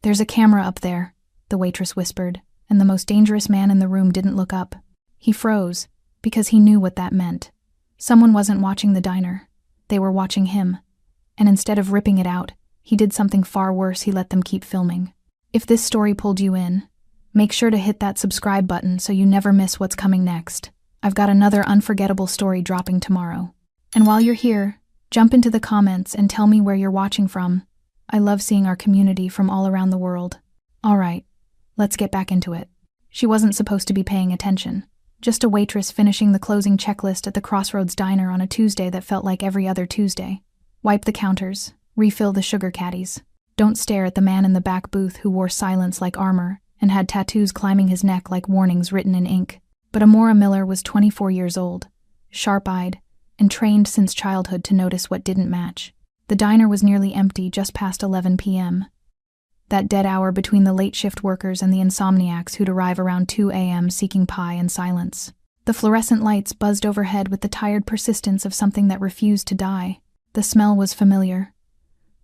"There's a camera up there," the waitress whispered, and the most dangerous man in the room didn't look up. He froze, because he knew what that meant. Someone wasn't watching the diner. They were watching him. And instead of ripping it out, he did something far worse. He let them keep filming. If this story pulled you in, make sure to hit that subscribe button so you never miss what's coming next. I've got another unforgettable story dropping tomorrow. And while you're here, jump into the comments and tell me where you're watching from. I love seeing our community from all around the world. All right, let's get back into it. She wasn't supposed to be paying attention. Just a waitress finishing the closing checklist at the Crossroads Diner on a Tuesday that felt like every other Tuesday. Wipe the counters, refill the sugar caddies. Don't stare at the man in the back booth who wore silence like armor and had tattoos climbing his neck like warnings written in ink. But Amora Miller was 24 years old, sharp-eyed, and trained since childhood to notice what didn't match. The diner was nearly empty just past 11 p.m. That dead hour between the late shift workers and the insomniacs who'd arrive around 2 a.m. seeking pie and silence. The fluorescent lights buzzed overhead with the tired persistence of something that refused to die. The smell was familiar.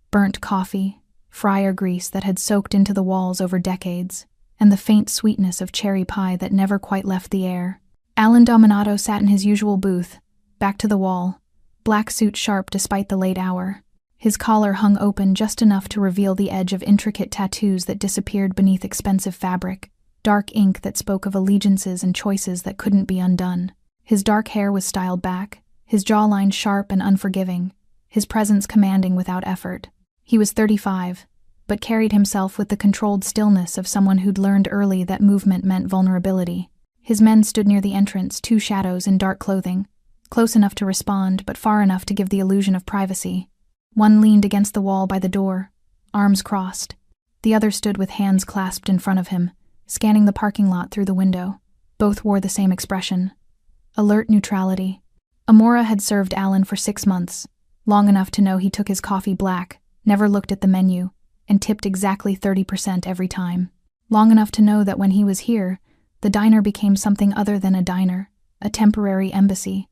Burnt coffee, fryer grease that had soaked into the walls over decades, and the faint sweetness of cherry pie that never quite left the air. Alan Dominato sat in his usual booth, back to the wall, black suit sharp despite the late hour. His collar hung open just enough to reveal the edge of intricate tattoos that disappeared beneath expensive fabric, dark ink that spoke of allegiances and choices that couldn't be undone. His dark hair was styled back, his jawline sharp and unforgiving, his presence commanding without effort. He was 35, but carried himself with the controlled stillness of someone who'd learned early that movement meant vulnerability. His men stood near the entrance, two shadows in dark clothing, close enough to respond, but far enough to give the illusion of privacy. One leaned against the wall by the door, arms crossed. The other stood with hands clasped in front of him, scanning the parking lot through the window. Both wore the same expression. Alert neutrality. Amora had served Alan for 6 months, long enough to know he took his coffee black, never looked at the menu, and tipped exactly 30% every time. Long enough to know that when he was here, the diner became something other than a diner, a temporary embassy,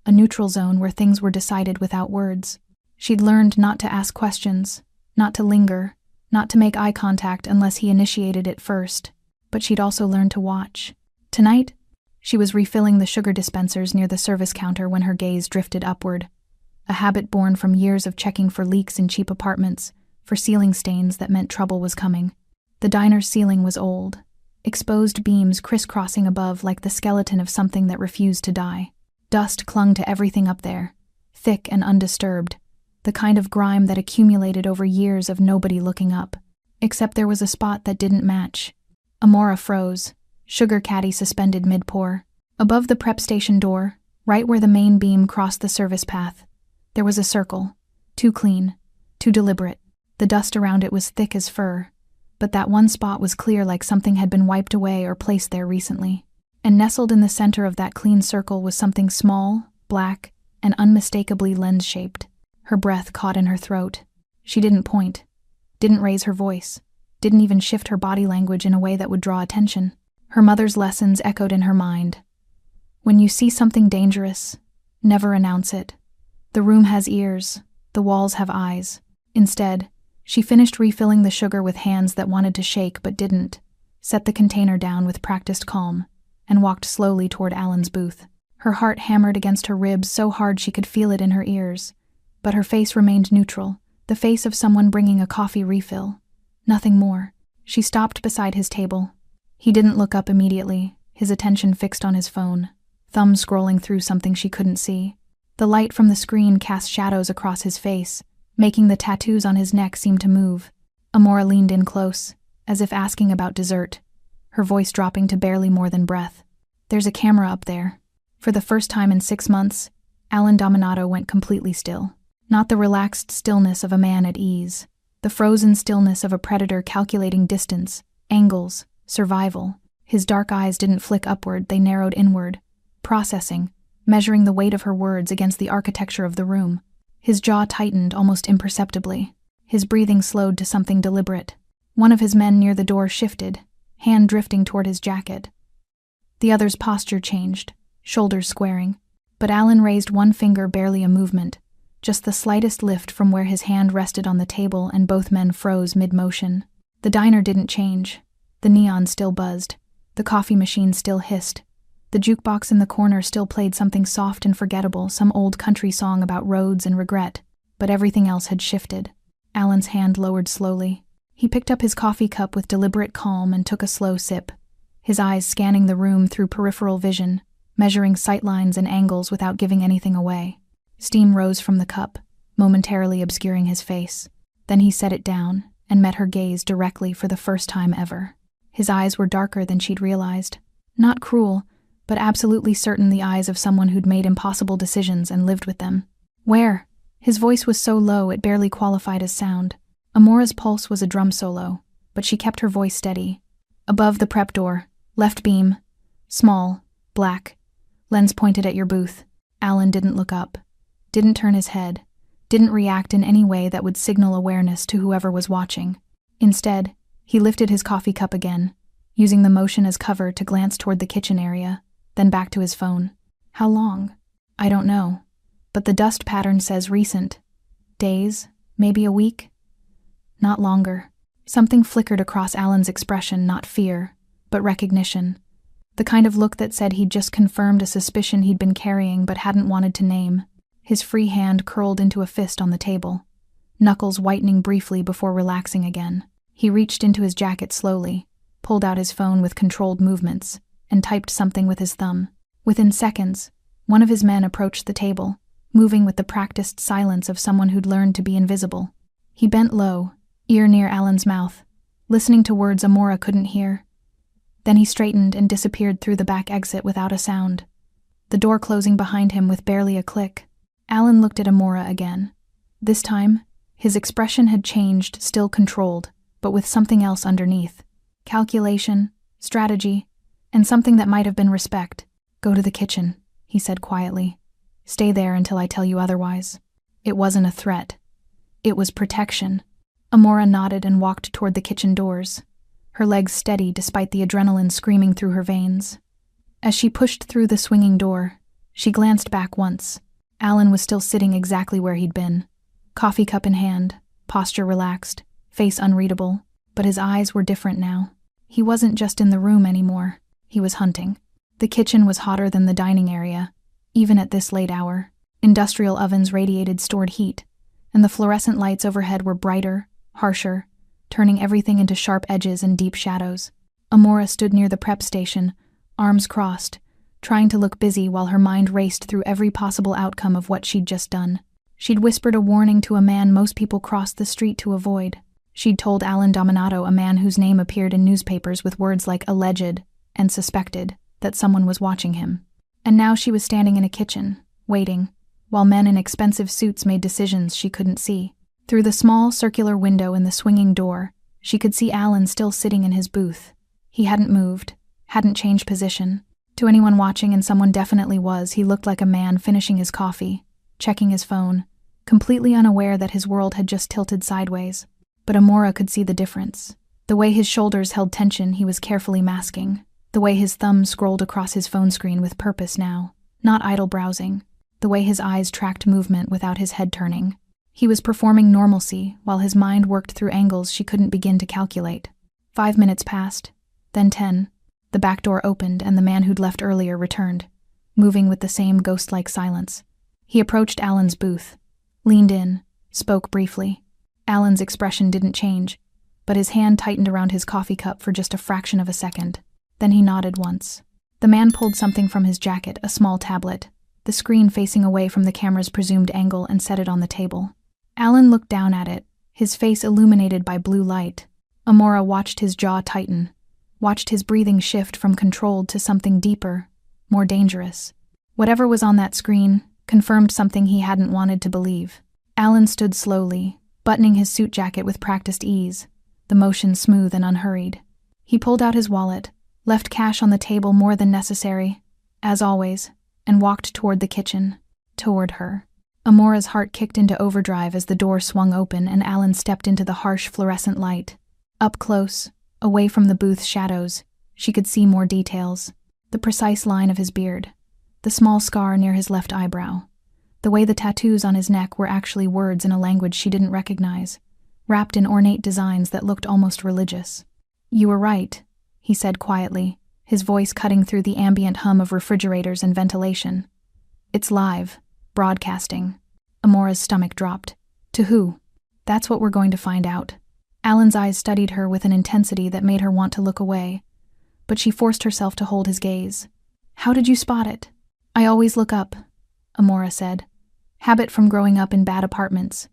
a neutral zone where things were decided without words. She'd learned not to ask questions, not to linger, not to make eye contact unless he initiated it first, but she'd also learned to watch. Tonight, she was refilling the sugar dispensers near the service counter when her gaze drifted upward, a habit born from years of checking for leaks in cheap apartments, for ceiling stains that meant trouble was coming. The diner's ceiling was old, exposed beams crisscrossing above like the skeleton of something that refused to die. Dust clung to everything up there, thick and undisturbed, the kind of grime that accumulated over years of nobody looking up. Except there was a spot that didn't match. Amora froze, sugar caddy suspended mid-pour. Above the prep station door, right where the main beam crossed the service path, there was a circle, too clean, too deliberate. The dust around it was thick as fur, but that one spot was clear like something had been wiped away or placed there recently. And nestled in the center of that clean circle was something small, black, and unmistakably lens-shaped. Her breath caught in her throat. She didn't point, didn't raise her voice, didn't even shift her body language in a way that would draw attention. Her mother's lessons echoed in her mind. When you see something dangerous, never announce it. The room has ears, the walls have eyes. Instead, she finished refilling the sugar with hands that wanted to shake but didn't, set the container down with practiced calm, and walked slowly toward Alan's booth. Her heart hammered against her ribs so hard she could feel it in her ears. But her face remained neutral, the face of someone bringing a coffee refill. Nothing more. She stopped beside his table. He didn't look up immediately, his attention fixed on his phone, thumb scrolling through something she couldn't see. The light from the screen cast shadows across his face, making the tattoos on his neck seem to move. Amora leaned in close, as if asking about dessert, her voice dropping to barely more than breath. "There's a camera up there." For the first time in 6 months, Alan Dominato went completely still. Not the relaxed stillness of a man at ease, the frozen stillness of a predator calculating distance, angles, survival. His dark eyes didn't flick upward, they narrowed inward, processing, measuring the weight of her words against the architecture of the room. His jaw tightened almost imperceptibly. His breathing slowed to something deliberate. One of his men near the door shifted, hand drifting toward his jacket. The other's posture changed, shoulders squaring. But Alan raised one finger, barely a movement, just the slightest lift from where his hand rested on the table, and both men froze mid-motion. The diner didn't change. The neon still buzzed. The coffee machine still hissed. The jukebox in the corner still played something soft and forgettable, some old country song about roads and regret. But everything else had shifted. Alan's hand lowered slowly. He picked up his coffee cup with deliberate calm and took a slow sip, his eyes scanning the room through peripheral vision, measuring sightlines and angles without giving anything away. Steam rose from the cup, momentarily obscuring his face. Then he set it down and met her gaze directly for the first time ever. His eyes were darker than she'd realized. Not cruel, but absolutely certain, the eyes of someone who'd made impossible decisions and lived with them. Where? His voice was so low it barely qualified as sound. Amora's pulse was a drum solo, but she kept her voice steady. Above the prep door, left beam, small, black, lens pointed at your booth. Alan didn't look up, didn't turn his head, didn't react in any way that would signal awareness to whoever was watching. Instead, he lifted his coffee cup again, using the motion as cover to glance toward the kitchen area, then back to his phone. How long? I don't know, but the dust pattern says recent. Days, maybe a week? Not longer. Something flickered across Alan's expression, not fear, but recognition. The kind of look that said he'd just confirmed a suspicion he'd been carrying but hadn't wanted to name. His free hand curled into a fist on the table, knuckles whitening briefly before relaxing again. He reached into his jacket slowly, pulled out his phone with controlled movements, and typed something with his thumb. Within seconds, one of his men approached the table, moving with the practiced silence of someone who'd learned to be invisible. He bent low, ear near Alan's mouth, listening to words Amora couldn't hear. Then he straightened and disappeared through the back exit without a sound, the door closing behind him with barely a click. Alan looked at Amora again. This time, his expression had changed, still controlled, but with something else underneath. Calculation, strategy, and something that might have been respect. Go to the kitchen, he said quietly. Stay there until I tell you otherwise. It wasn't a threat. It was protection. Amora nodded and walked toward the kitchen doors, her legs steady despite the adrenaline screaming through her veins. As she pushed through the swinging door, she glanced back once. Alan was still sitting exactly where he'd been, coffee cup in hand, posture relaxed, face unreadable, but his eyes were different now. He wasn't just in the room anymore, he was hunting. The kitchen was hotter than the dining area, even at this late hour. Industrial ovens radiated stored heat, and the fluorescent lights overhead were brighter, harsher, turning everything into sharp edges and deep shadows. Amora stood near the prep station, arms crossed, trying to look busy while her mind raced through every possible outcome of what she'd just done. She'd whispered a warning to a man most people crossed the street to avoid. She'd told Alan Dominato, a man whose name appeared in newspapers with words like alleged and suspected, that someone was watching him. And now she was standing in a kitchen, waiting, while men in expensive suits made decisions she couldn't see. Through the small circular window in the swinging door, she could see Alan still sitting in his booth. He hadn't moved, hadn't changed position. To anyone watching, and someone definitely was, he looked like a man finishing his coffee, checking his phone, completely unaware that his world had just tilted sideways. But Amora could see the difference. The way his shoulders held tension he was carefully masking. The way his thumb scrolled across his phone screen with purpose now, not idle browsing. The way his eyes tracked movement without his head turning. He was performing normalcy while his mind worked through angles she couldn't begin to calculate. 5 minutes passed, then 10. The back door opened and the man who'd left earlier returned, moving with the same ghost-like silence. He approached Alan's booth, leaned in, spoke briefly. Alan's expression didn't change, but his hand tightened around his coffee cup for just a fraction of a second. Then he nodded once. The man pulled something from his jacket, a small tablet, the screen facing away from the camera's presumed angle, and set it on the table. Alan looked down at it, his face illuminated by blue light. Amora watched his jaw tighten, watched his breathing shift from controlled to something deeper, more dangerous. Whatever was on that screen confirmed something he hadn't wanted to believe. Alan stood slowly, buttoning his suit jacket with practiced ease, the motion smooth and unhurried. He pulled out his wallet, left cash on the table more than necessary, as always, and walked toward the kitchen, toward her. Amora's heart kicked into overdrive as the door swung open and Alan stepped into the harsh fluorescent light. Up close, away from the booth's shadows, she could see more details. The precise line of his beard, the small scar near his left eyebrow, the way the tattoos on his neck were actually words in a language she didn't recognize. wrapped in ornate designs that looked almost religious. "You were right," he said quietly, his voice cutting through the ambient hum of refrigerators and ventilation. "It's live, broadcasting." Amora's stomach dropped. "To who?" "That's what we're going to find out." Alan's eyes studied her with an intensity that made her want to look away, but she forced herself to hold his gaze. "How did you spot it?" "I always look up," Amora said. "Habit from growing up in bad apartments.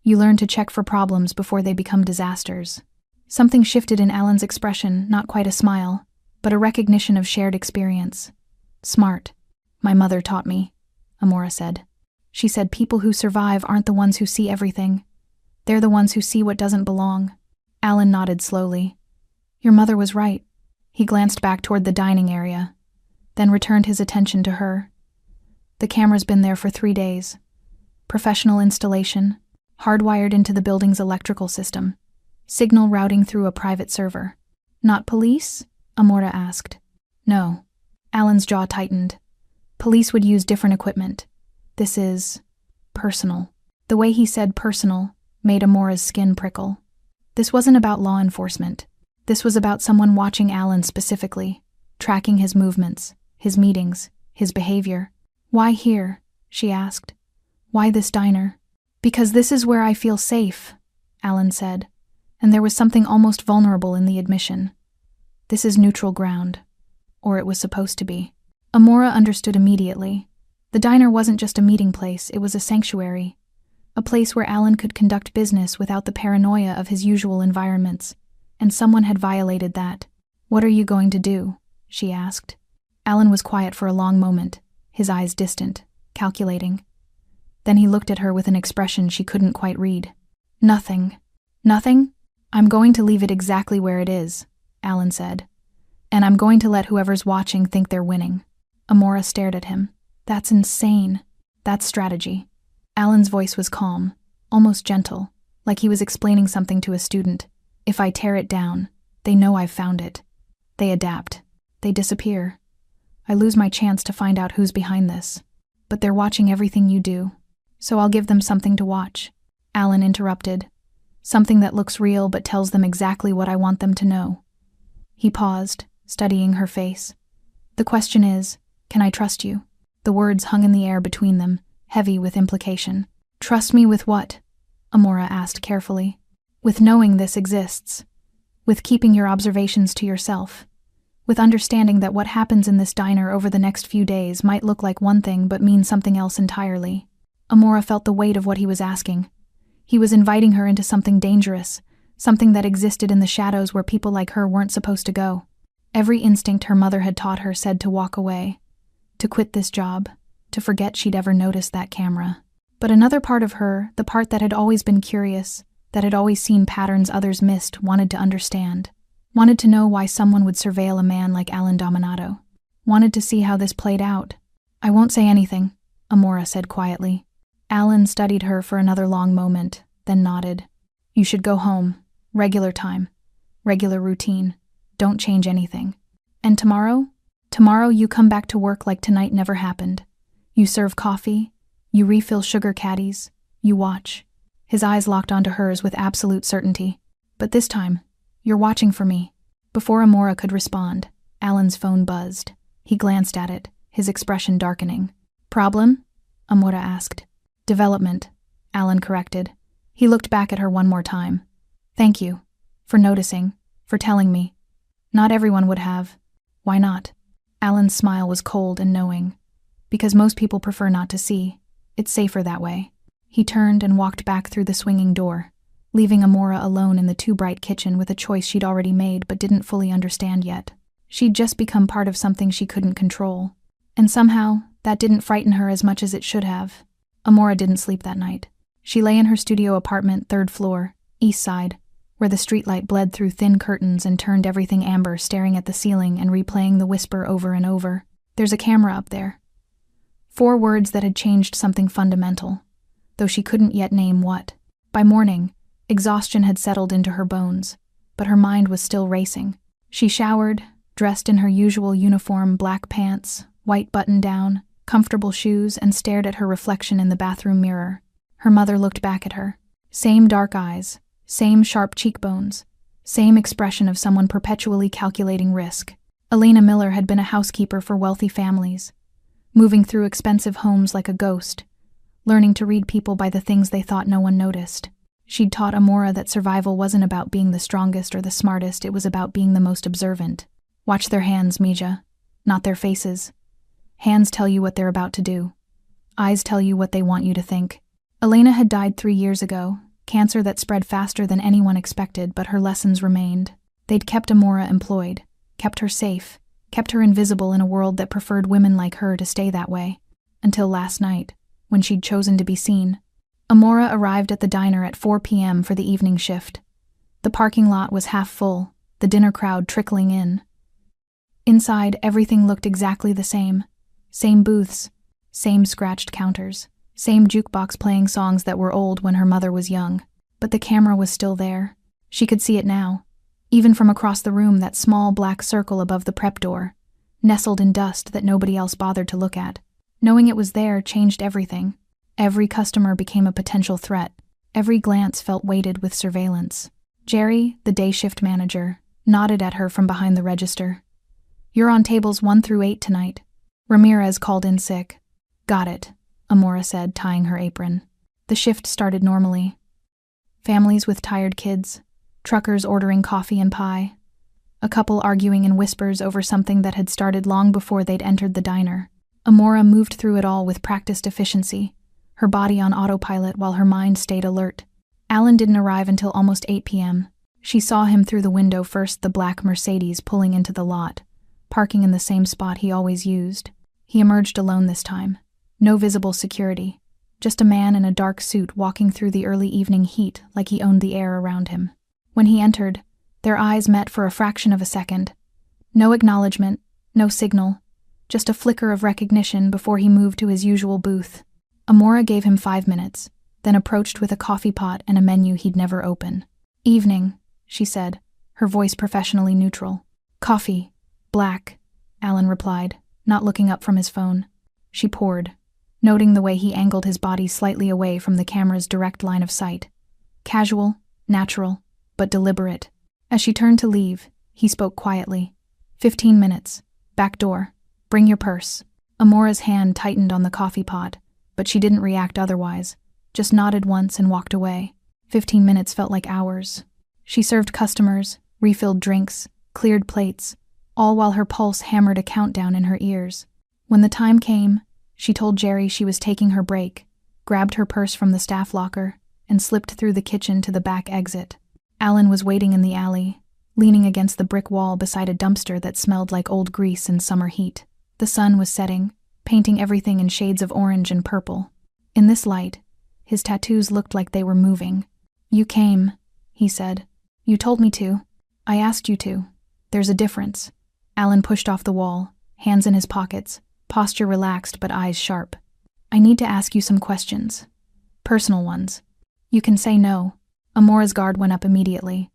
You learn to check for problems before they become disasters." Something shifted in Alan's expression, not quite a smile, but a recognition of shared experience. "Smart. My mother taught me," Amora said. "She said people who survive aren't the ones who see everything. They're the ones who see what doesn't belong." Alan nodded slowly. "Your mother was right." He glanced back toward the dining area, then returned his attention to her. "The camera's been there for 3 days. Professional installation, hardwired into the building's electrical system. Signal routing through a private server." "Not police?" Amora asked. "No." Alan's jaw tightened. "Police would use different equipment. This is personal." The way he said personal made Amora's skin prickle. This wasn't about law enforcement. This was about someone watching Alan specifically, tracking his movements, his meetings, his behavior. "Why here?" she asked. "Why this diner?" "Because this is where I feel safe," Alan said, and there was something almost vulnerable in the admission. "This is neutral ground." Or it was supposed to be. Amora understood immediately. The diner wasn't just a meeting place, it was a sanctuary. A place where Alan could conduct business without the paranoia of his usual environments, and someone had violated that. "What are you going to do?" she asked. Alan was quiet for a long moment, his eyes distant, calculating. Then he looked at her with an expression she couldn't quite read. "Nothing." "Nothing? I'm going to leave it exactly where it is," Alan said. "And I'm going to let whoever's watching think they're winning." Amora stared at him. "That's insane." "That's strategy." Alan's voice was calm, almost gentle, like he was explaining something to a student. "If I tear it down, they know I've found it. They adapt. They disappear. I lose my chance to find out who's behind this. But they're watching everything you do, so I'll give them something to watch." Alan interrupted. "Something that looks real but tells them exactly what I want them to know." He paused, studying her face. "The question is, can I trust you?" The words hung in the air between them, heavy with implication. "Trust me with what?" Amora asked carefully. "With knowing this exists. With keeping your observations to yourself. With understanding that what happens in this diner over the next few days might look like one thing but mean something else entirely." Amora felt the weight of what he was asking. He was inviting her into something dangerous, something that existed in the shadows where people like her weren't supposed to go. Every instinct her mother had taught her said to walk away, to quit this job, to forget she'd ever noticed that camera. But another part of her, the part that had always been curious, that had always seen patterns others missed, wanted to understand. Wanted to know why someone would surveil a man like Alan Dominato. Wanted to see how this played out. "I won't say anything," Amora said quietly. Alan studied her for another long moment, then nodded. "You should go home. Regular time. Regular routine. Don't change anything. And tomorrow? Tomorrow you come back to work like tonight never happened. You serve coffee. You refill sugar caddies. You watch." His eyes locked onto hers with absolute certainty. "But this time, you're watching for me." Before Amora could respond, Alan's phone buzzed. He glanced at it, his expression darkening. "Problem?" Amora asked. "Development," Alan corrected. He looked back at her one more time. "Thank you. For noticing. For telling me. Not everyone would have." "Why not?" Alan's smile was cold and knowing. "Because most people prefer not to see. It's safer that way." He turned and walked back through the swinging door, leaving Amora alone in the too-bright kitchen with a choice she'd already made but didn't fully understand yet. She'd just become part of something she couldn't control. And somehow, that didn't frighten her as much as it should have. Amora didn't sleep that night. She lay in her studio apartment, 3rd floor, east side, where the streetlight bled through thin curtains and turned everything amber, staring at the ceiling and replaying the whisper over and over. "There's a camera up there." 4 words that had changed something fundamental, though she couldn't yet name what. By morning, exhaustion had settled into her bones, but her mind was still racing. She showered, dressed in her usual uniform, black pants, white button-down, comfortable shoes, and stared at her reflection in the bathroom mirror. Her mother looked back at her. Same dark eyes, Same sharp cheekbones. Same expression of someone perpetually calculating risk. Elena Miller had been a housekeeper for wealthy families, moving through expensive homes like a ghost, learning to read people by the things they thought no one noticed. She'd taught Amora that survival wasn't about being the strongest or the smartest, it was about being the most observant. Watch their hands, Mija, not their faces. Hands tell you what they're about to do. Eyes tell you what they want you to think. Elena had died 3 years ago, cancer that spread faster than anyone expected, but her lessons remained. They'd kept Amora employed, kept her safe, kept her invisible in a world that preferred women like her to stay that way. Until last night, when she'd chosen to be seen. Amora arrived at the diner at 4 p.m. for the evening shift. The parking lot was half full, the dinner crowd trickling in. Inside, everything looked exactly the same. Same booths, same scratched counters, same jukebox playing songs that were old when her mother was young. But the camera was still there. She could see it now. Even from across the room, that small black circle above the prep door, nestled in dust that nobody else bothered to look at. Knowing it was there changed everything. Every customer became a potential threat. Every glance felt weighted with surveillance. Jerry, the day shift manager, nodded at her from behind the register. "You're on tables 1 through 8 tonight. Ramirez called in sick." "Got it," Amora said, tying her apron. The shift started normally. Families with tired kids, truckers ordering coffee and pie, a couple arguing in whispers over something that had started long before they'd entered the diner. Amora moved through it all with practiced efficiency, her body on autopilot while her mind stayed alert. Alan didn't arrive until almost 8 p.m. She saw him through the window first, the black Mercedes pulling into the lot, parking in the same spot he always used. He emerged alone this time. No visible security. Just a man in a dark suit walking through the early evening heat like he owned the air around him. When he entered, their eyes met for a fraction of a second. No acknowledgement, no signal, just a flicker of recognition before he moved to his usual booth. Amora gave him 5 minutes, then approached with a coffee pot and a menu he'd never open. "Evening," she said, her voice professionally neutral. "Coffee. Black," Alan replied, not looking up from his phone. She poured, noting the way he angled his body slightly away from the camera's direct line of sight. Casual, natural, but deliberate. As she turned to leave, he spoke quietly. 15 minutes. Back door. Bring your purse." Amora's hand tightened on the coffee pot, but she didn't react otherwise, just nodded once and walked away. 15 minutes felt like hours. She served customers, refilled drinks, cleared plates, all while her pulse hammered a countdown in her ears. When the time came, she told Jerry she was taking her break, grabbed her purse from the staff locker, and slipped through the kitchen to the back exit. Alan was waiting in the alley, leaning against the brick wall beside a dumpster that smelled like old grease in summer heat. The sun was setting, painting everything in shades of orange and purple. In this light, his tattoos looked like they were moving. "You came," he said. "You told me to. I asked you to. There's a difference." Alan pushed off the wall, hands in his pockets, posture relaxed but eyes sharp. "I need to ask you some questions. Personal ones. You can say no." Amora's guard went up immediately.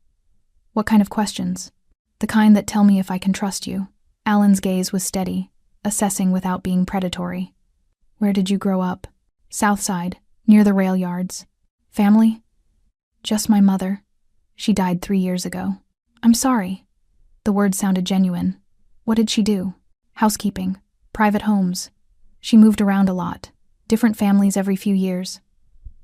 "What kind of questions?" "The kind that tell me if I can trust you." Alan's gaze was steady, assessing without being predatory. "Where did you grow up?" "South Side, near the rail yards." "Family?" "Just my mother. She died 3 years ago." "I'm sorry." The words sounded genuine. "What did she do?" "Housekeeping. Private homes. She moved around a lot. Different families every few years."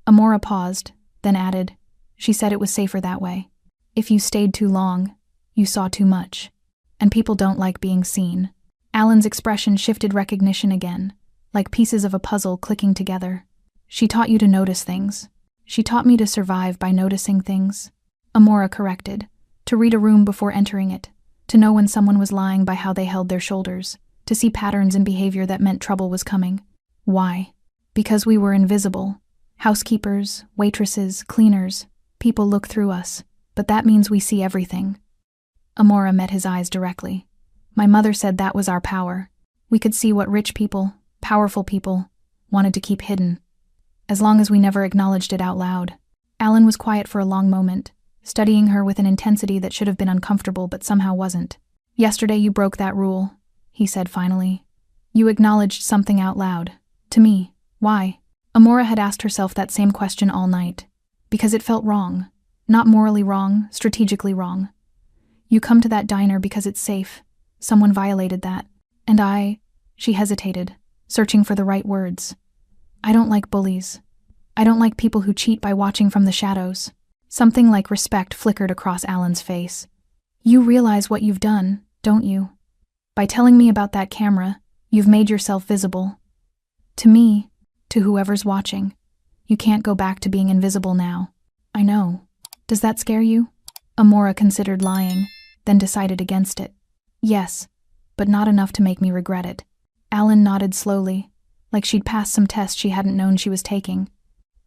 Amora paused, then added, "She said it was safer that way. If you stayed too long, you saw too much. And people don't like being seen." Alan's expression shifted recognition again, like pieces of a puzzle clicking together. "She taught you to notice things. She taught me to survive by noticing things." Amora corrected, "To read a room before entering it, to know when someone was lying by how they held their shoulders, to see patterns in behavior that meant trouble was coming." "Why?" "Because we were invisible. Housekeepers, waitresses, cleaners. People look through us, but that means we see everything." Amora met his eyes directly. "My mother said that was our power. We could see what rich people, powerful people, wanted to keep hidden, as long as we never acknowledged it out loud." Alan was quiet for a long moment, studying her with an intensity that should have been uncomfortable but somehow wasn't. "Yesterday you broke that rule," he said finally. "You acknowledged something out loud. To me. Why?" Amora had asked herself that same question all night. Because it felt wrong. Not morally wrong, strategically wrong. You come to that diner because it's safe. Someone violated that. And she hesitated, searching for the right words. I don't like bullies. I don't like people who cheat by watching from the shadows. Something like respect flickered across Alan's face. You realize what you've done, don't you? By telling me about that camera, you've made yourself visible. To me, to whoever's watching. You can't go back to being invisible now. I know. Does that scare you? Amora considered lying, then decided against it. Yes, but not enough to make me regret it. Alan nodded slowly, like she'd passed some test she hadn't known she was taking.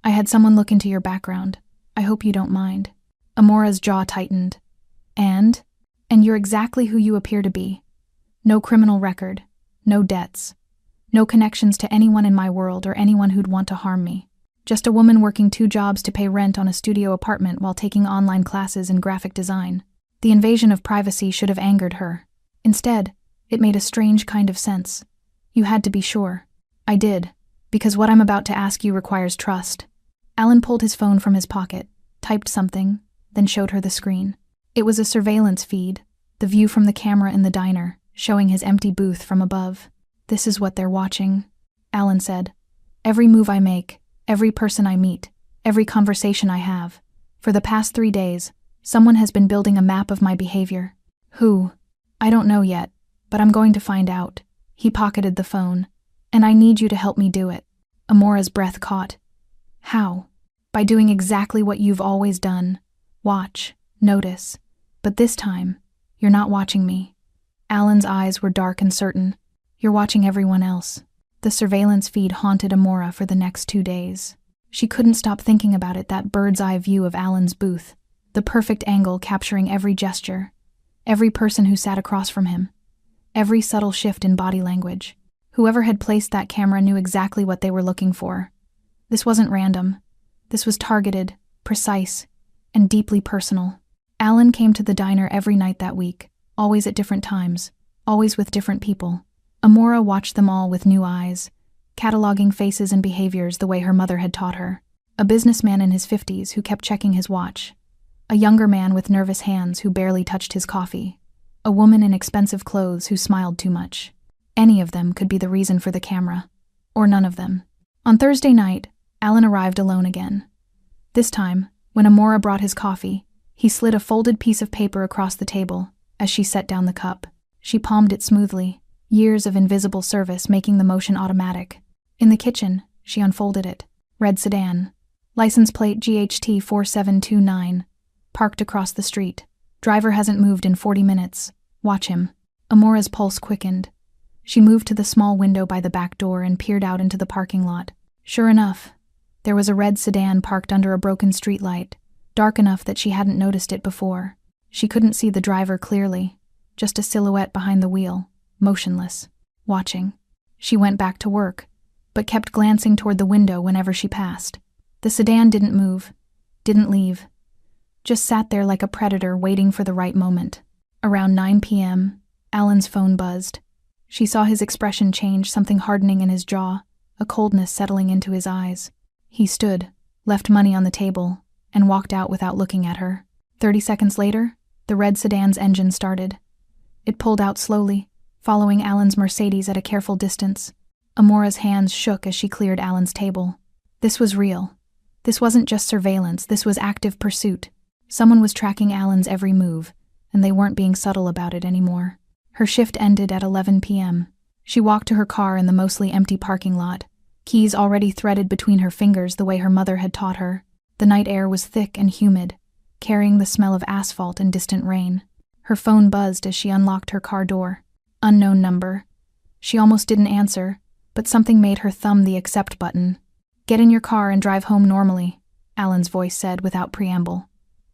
I had someone look into your background. I hope you don't mind. Amora's jaw tightened. And you're exactly who you appear to be. No criminal record, no debts, no connections to anyone in my world or anyone who'd want to harm me. Just a woman working 2 jobs to pay rent on a studio apartment while taking online classes in graphic design. The invasion of privacy should have angered her. Instead, it made a strange kind of sense. You had to be sure. I did, because what I'm about to ask you requires trust. Alan pulled his phone from his pocket, typed something, then showed her the screen. It was a surveillance feed, the view from the camera in the diner, showing his empty booth from above. This is what they're watching, Alan said. Every move I make, every person I meet, every conversation I have. For the past 3 days, someone has been building a map of my behavior. Who? I don't know yet, but I'm going to find out. He pocketed the phone. And I need you to help me do it. Amora's breath caught. How? By doing exactly what you've always done. Watch, notice. But this time, you're not watching me. Alan's eyes were dark and certain. You're watching everyone else. The surveillance feed haunted Amora for the next 2 days. She couldn't stop thinking about it, that bird's-eye view of Alan's booth, the perfect angle capturing every gesture, every person who sat across from him, every subtle shift in body language. Whoever had placed that camera knew exactly what they were looking for. This wasn't random. This was targeted, precise, and deeply personal. Alan came to the diner every night that week, always at different times, always with different people. Amora watched them all with new eyes, cataloging faces and behaviors the way her mother had taught her. A businessman in his 50s who kept checking his watch. A younger man with nervous hands who barely touched his coffee. A woman in expensive clothes who smiled too much. Any of them could be the reason for the camera. Or none of them. On Thursday night, Alan arrived alone again. This time, when Amora brought his coffee, he slid a folded piece of paper across the table as she set down the cup. She palmed it smoothly, years of invisible service making the motion automatic. In the kitchen, she unfolded it. Red sedan. License plate GHT 4729. Parked across the street. Driver hasn't moved in 40 minutes. Watch him. Amora's pulse quickened. She moved to the small window by the back door and peered out into the parking lot. Sure enough, there was a red sedan parked under a broken streetlight, dark enough that she hadn't noticed it before. She couldn't see the driver clearly, just a silhouette behind the wheel, motionless, watching. She went back to work, but kept glancing toward the window whenever she passed. The sedan didn't move, didn't leave, just sat there like a predator waiting for the right moment. Around 9 p.m., Alan's phone buzzed. She saw his expression change, something hardening in his jaw, a coldness settling into his eyes. He stood, left money on the table, and walked out without looking at her. 30 seconds later, the red sedan's engine started. It pulled out slowly, following Alan's Mercedes at a careful distance. Amora's hands shook as she cleared Alan's table. This was real. This wasn't just surveillance, this was active pursuit. Someone was tracking Alan's every move, and they weren't being subtle about it anymore. Her shift ended at 11 p.m. She walked to her car in the mostly empty parking lot, keys already threaded between her fingers the way her mother had taught her. The night air was thick and humid, carrying the smell of asphalt and distant rain. Her phone buzzed as she unlocked her car door. Unknown number. She almost didn't answer, but something made her thumb the accept button. Get in your car and drive home normally, Alan's voice said without preamble.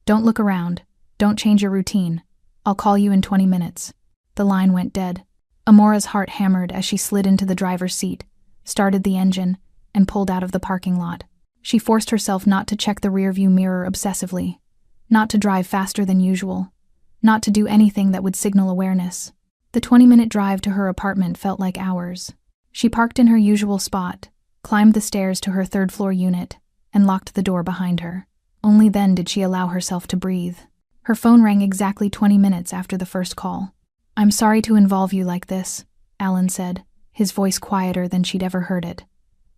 Don't look around. Don't change your routine. I'll call you in 20 minutes. The line went dead. Amora's heart hammered as she slid into the driver's seat, started the engine, and pulled out of the parking lot. She forced herself not to check the rearview mirror obsessively, not to drive faster than usual, not to do anything that would signal awareness. The 20-minute drive to her apartment felt like hours. She parked in her usual spot, climbed the stairs to her third-floor unit, and locked the door behind her. Only then did she allow herself to breathe. Her phone rang exactly 20 minutes after the first call. "I'm sorry to involve you like this," Alan said, his voice quieter than she'd ever heard it.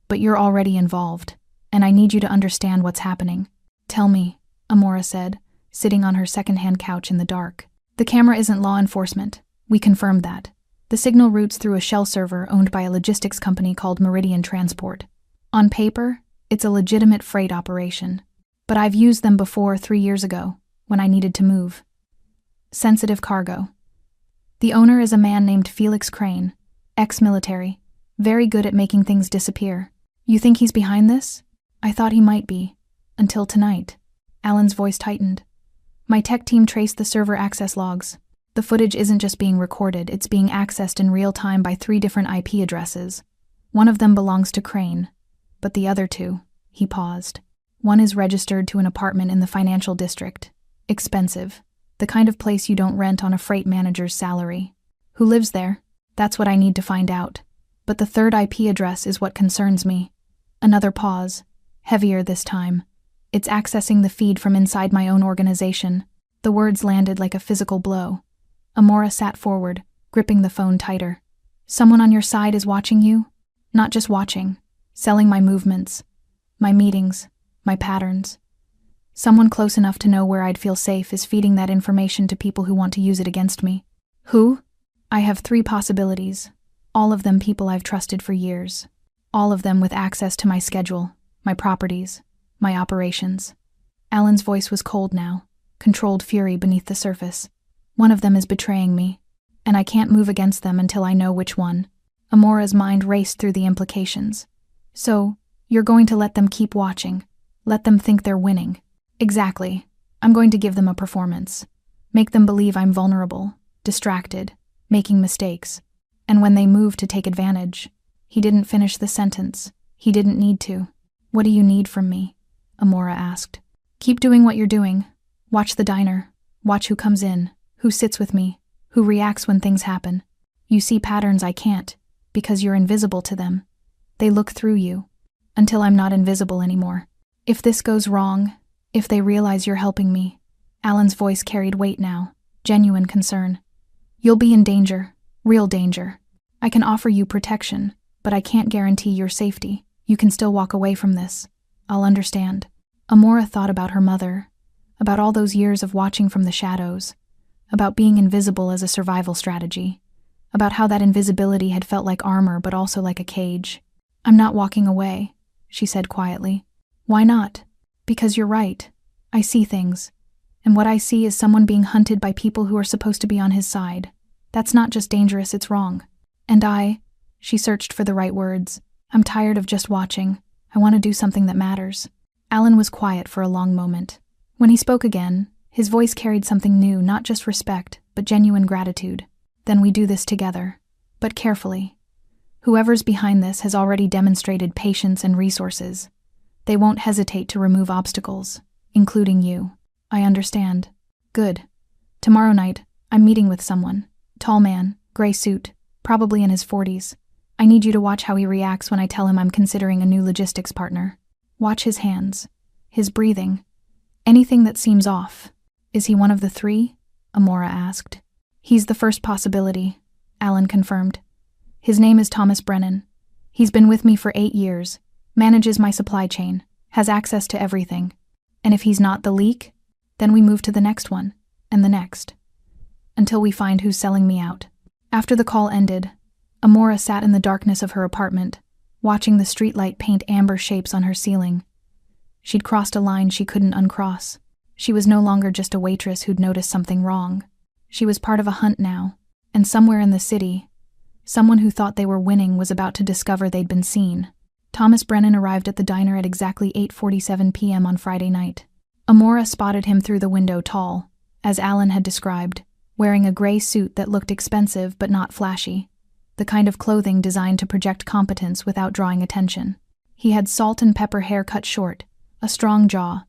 "But you're already involved, and I need you to understand what's happening." "Tell me," Amora said, sitting on her second-hand couch in the dark. "The camera isn't law enforcement. We confirmed that. The signal routes through a shell server owned by a logistics company called Meridian Transport. On paper, it's a legitimate freight operation. But I've used them before 3 years ago, when I needed to move. Sensitive cargo. The owner is a man named Felix Crane, ex-military, very good at making things disappear. You think he's behind this? I thought he might be. Until tonight." Alan's voice tightened. "My tech team traced the server access logs. The footage isn't just being recorded, it's being accessed in real time by 3 different IP addresses. One of them belongs to Crane, but the other 2," he paused. "One is registered to an apartment in the financial district. Expensive. The kind of place you don't rent on a freight manager's salary. Who lives there? That's what I need to find out. But the 3rd IP address is what concerns me." Another pause, heavier this time. "It's accessing the feed from inside my own organization." The words landed like a physical blow. Amora sat forward, gripping the phone tighter. "Someone on your side is watching you? Not just watching, selling my movements, my meetings, my patterns. Someone close enough to know where I'd feel safe is feeding that information to people who want to use it against me." "Who?" "I have 3 possibilities, all of them people I've trusted for years. All of them with access to my schedule, my properties, my operations." Alan's voice was cold now, controlled fury beneath the surface. "One of them is betraying me, and I can't move against them until I know which one." Amora's mind raced through the implications. "So, you're going to let them keep watching, let them think they're winning." "Exactly. I'm going to give them a performance. Make them believe I'm vulnerable, distracted, making mistakes. And when they move to take advantage..." He didn't finish the sentence. He didn't need to. "What do you need from me?" Amora asked. "Keep doing what you're doing. Watch the diner. Watch who comes in, who sits with me, who reacts when things happen. You see patterns I can't, because you're invisible to them. They look through you, until I'm not invisible anymore. If this goes wrong, if they realize you're helping me..." Alan's voice carried weight now, genuine concern. "You'll be in danger, real danger. I can offer you protection, but I can't guarantee your safety. You can still walk away from this. I'll understand." Amora thought about her mother, about all those years of watching from the shadows, about being invisible as a survival strategy, about how that invisibility had felt like armor but also like a cage. "I'm not walking away," she said quietly. "Why not?" "Because you're right. I see things. And what I see is someone being hunted by people who are supposed to be on his side. That's not just dangerous, it's wrong. And she searched for the right words. "I'm tired of just watching. I want to do something that matters." Alan was quiet for a long moment. When he spoke again, his voice carried something new, not just respect, but genuine gratitude. "Then we do this together. But carefully. Whoever's behind this has already demonstrated patience and resources. They won't hesitate to remove obstacles, including you." "I understand." "Good. Tomorrow night, I'm meeting with someone. Tall man, gray suit, probably in his 40s. I need you to watch how he reacts when I tell him I'm considering a new logistics partner. Watch his hands, his breathing, anything that seems off." "Is he one of the 3? Amora asked. "He's the first possibility," Alan confirmed. "His name is Thomas Brennan. He's been with me for 8 years, manages my supply chain, has access to everything. And if he's not the leak, then we move to the next one, and the next, until we find who's selling me out." After the call ended, Amora sat in the darkness of her apartment, watching the streetlight paint amber shapes on her ceiling. She'd crossed a line she couldn't uncross. She was no longer just a waitress who'd noticed something wrong. She was part of a hunt now, and somewhere in the city, someone who thought they were winning was about to discover they'd been seen. Thomas Brennan arrived at the diner at exactly 8:47 p.m. on Friday night. Amora spotted him through the window, tall, as Alan had described, wearing a gray suit that looked expensive but not flashy, the kind of clothing designed to project competence without drawing attention. He had salt and pepper hair cut short, a strong jaw,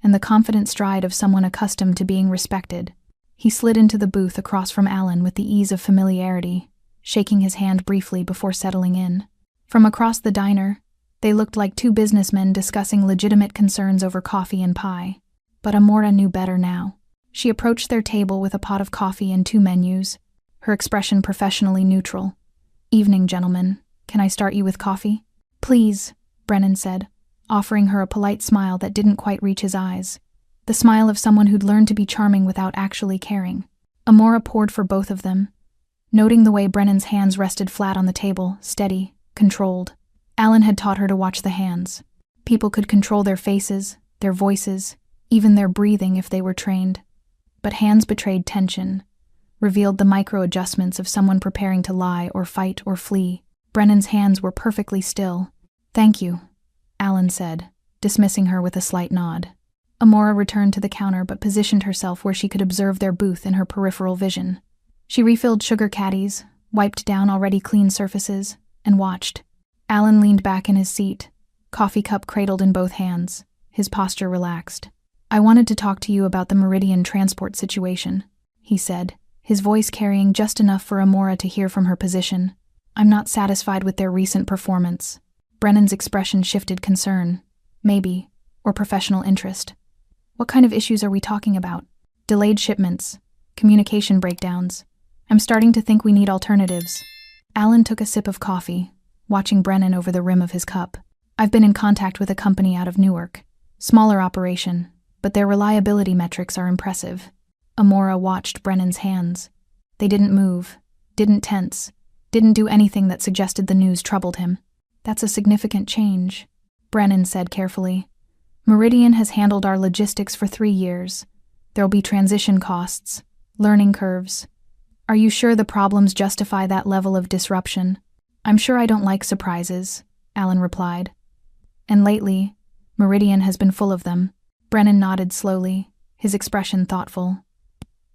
and the confident stride of someone accustomed to being respected. He slid into the booth across from Alan with the ease of familiarity, shaking his hand briefly before settling in. From across the diner, they looked like 2 businessmen discussing legitimate concerns over coffee and pie. But Amora knew better now. She approached their table with a pot of coffee and 2 menus, her expression professionally neutral. "Evening, gentlemen. Can I start you with coffee?" "Please," Brennan said, offering her a polite smile that didn't quite reach his eyes. The smile of someone who'd learned to be charming without actually caring. Amora poured for both of them, noting the way Brennan's hands rested flat on the table, steady, controlled. Alan had taught her to watch the hands. People could control their faces, their voices, even their breathing if they were trained. But hands betrayed tension, revealed the micro-adjustments of someone preparing to lie or fight or flee. Brennan's hands were perfectly still. "Thank you," Alan said, dismissing her with a slight nod. Amora returned to the counter but positioned herself where she could observe their booth in her peripheral vision. She refilled sugar caddies, wiped down already clean surfaces, and watched. Alan leaned back in his seat, coffee cup cradled in both hands, his posture relaxed. "I wanted to talk to you about the Meridian transport situation," he said, his voice carrying just enough for Amora to hear from her position. "I'm not satisfied with their recent performance." Brennan's expression shifted concern, maybe, or professional interest. "What kind of issues are we talking about?" "Delayed shipments, communication breakdowns. I'm starting to think we need alternatives." Alan took a sip of coffee, watching Brennan over the rim of his cup. "I've been in contact with a company out of Newark. Smaller operation, but their reliability metrics are impressive." Amora watched Brennan's hands. They didn't move, didn't tense, didn't do anything that suggested the news troubled him. "That's a significant change," Brennan said carefully. "Meridian has handled our logistics for 3 years. There'll be transition costs, learning curves. Are you sure the problems justify that level of disruption?" "I'm sure I don't like surprises," Alan replied. "And lately, Meridian has been full of them." Brennan nodded slowly, his expression thoughtful.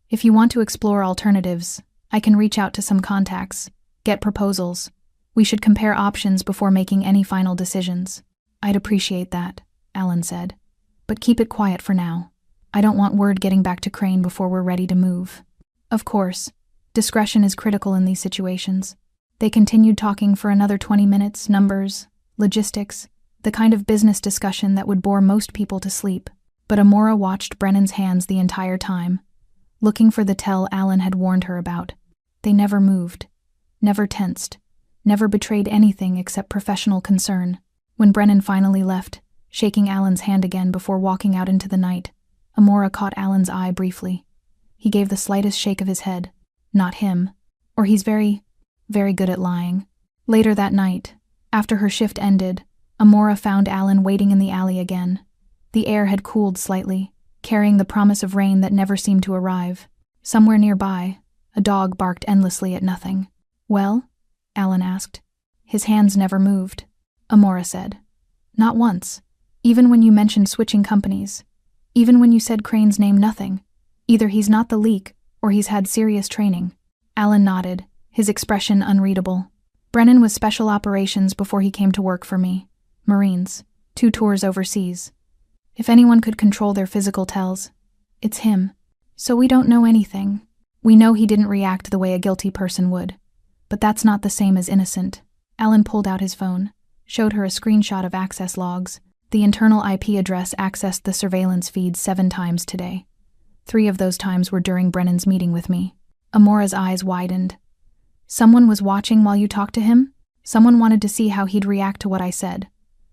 "If you want to explore alternatives, I can reach out to some contacts, get proposals. We should compare options before making any final decisions." "I'd appreciate that," Alan said. "But keep it quiet for now. I don't want word getting back to Crane before we're ready to move." Of course, discretion is critical in these situations. They continued talking for another 20 minutes, numbers, logistics, the kind of business discussion that would bore most people to sleep. But Amora watched Brennan's hands the entire time, looking for the tell Alan had warned her about. They never moved, never tensed, never betrayed anything except professional concern. When Brennan finally left, shaking Alan's hand again before walking out into the night, Amora caught Alan's eye briefly. He gave the slightest shake of his head. Not him. Or he's very, very good at lying. Later that night, after her shift ended, Amora found Alan waiting in the alley again. The air had cooled slightly, carrying the promise of rain that never seemed to arrive. Somewhere nearby, a dog barked endlessly at nothing. "Well?" Alan asked. "His hands never moved," Amora said. "Not once. Even when you mentioned switching companies. Even when you said Crane's name, nothing. Either he's not the leak, or he's had serious training." Alan nodded, his expression unreadable. "Brennan was special operations before he came to work for me. Marines. 2 tours overseas. If anyone could control their physical tells, it's him. So we don't know anything. We know he didn't react the way a guilty person would. But that's not the same as innocent." Alan pulled out his phone, showed her a screenshot of access logs. The internal IP address accessed the surveillance feed 7 times today. 3 of those times were during Brennan's meeting with me. Amora's eyes widened. "Someone was watching while you talked to him? Someone wanted to see how he'd react to what I said.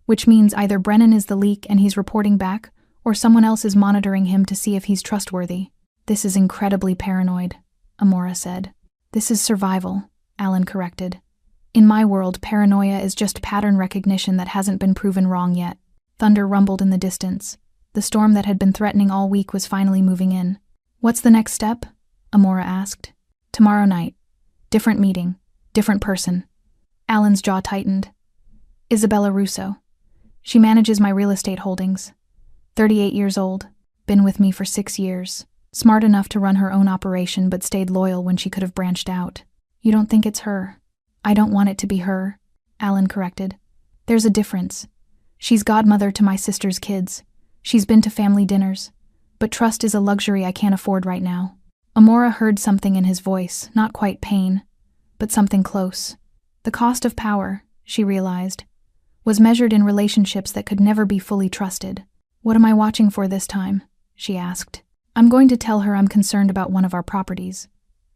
Which means either Brennan is the leak and he's reporting back, or someone else is monitoring him to see if he's trustworthy." "This is incredibly paranoid," Amora said. "This is survival," Alan corrected. "In my world, paranoia is just pattern recognition that hasn't been proven wrong yet." Thunder rumbled in the distance. The storm that had been threatening all week was finally moving in. "What's the next step?" Amora asked. "Tomorrow night. Different meeting. Different person." Alan's jaw tightened. "Isabella Russo. She manages my real estate holdings. 38 years old. Been with me for 6 years. Smart enough to run her own operation but stayed loyal when she could have branched out." "You don't think it's her?" "I don't want it to be her," Alan corrected. "There's a difference. She's godmother to my sister's kids. She's been to family dinners. But trust is a luxury I can't afford right now." Amora heard something in his voice, not quite pain, but something close. The cost of power, she realized, was measured in relationships that could never be fully trusted. "What am I watching for this time?" she asked. I'm going to tell her I'm concerned about one of our properties,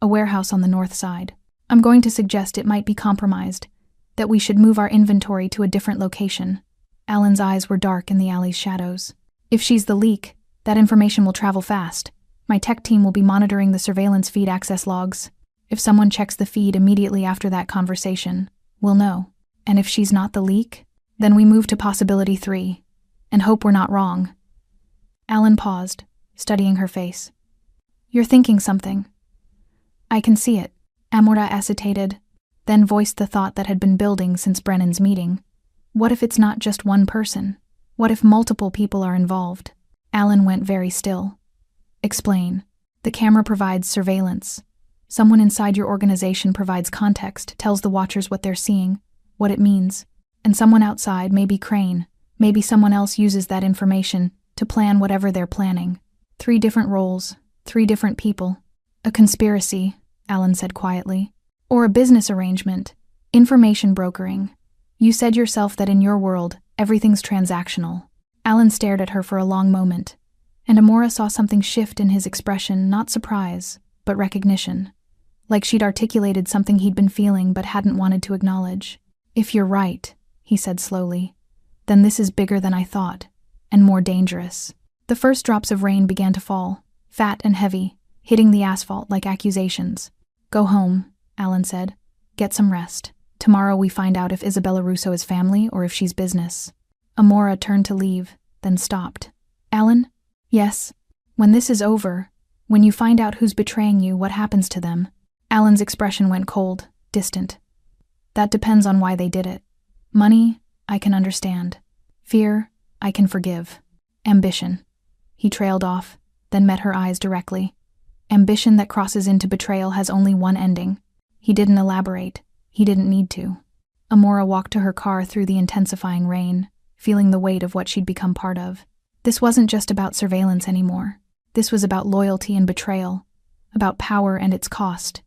a warehouse on the north side. I'm going to suggest it might be compromised, that we should move our inventory to a different location. Alan's eyes were dark in the alley's shadows. If she's the leak, that information will travel fast. My tech team will be monitoring the surveillance feed access logs. If someone checks the feed immediately after that conversation, we'll know. And if she's not the leak, then we move to possibility 3, and hope we're not wrong. Alan paused, studying her face. You're thinking something. I can see it, Amora acetated, then voiced the thought that had been building since Brennan's meeting. What if it's not just one person? What if multiple people are involved? Alan went very still. Explain. The camera provides surveillance. Someone inside your organization provides context, tells the watchers what they're seeing, what it means. And someone outside, maybe Crane, maybe someone else uses that information to plan whatever they're planning. 3 different roles, 3 different people. A conspiracy, Alan said quietly. Or a business arrangement. Information brokering. You said yourself that in your world, everything's transactional. Alan stared at her for a long moment, and Amora saw something shift in his expression, not surprise, but recognition. Like she'd articulated something he'd been feeling but hadn't wanted to acknowledge. If you're right, he said slowly, then this is bigger than I thought, and more dangerous. The first drops of rain began to fall, fat and heavy, hitting the asphalt like accusations. Go home, Alan said. Get some rest. Tomorrow we find out if Isabella Russo is family or if she's business. Amora turned to leave, then stopped. Alan? Yes. When this is over, when you find out who's betraying you, what happens to them? Alan's expression went cold, distant. That depends on why they did it. Money, I can understand. Fear, I can forgive. Ambition. He trailed off, then met her eyes directly. Ambition that crosses into betrayal has only one ending. He didn't elaborate. He didn't need to. Amora walked to her car through the intensifying rain, feeling the weight of what she'd become part of. This wasn't just about surveillance anymore. This was about loyalty and betrayal, about power and its cost,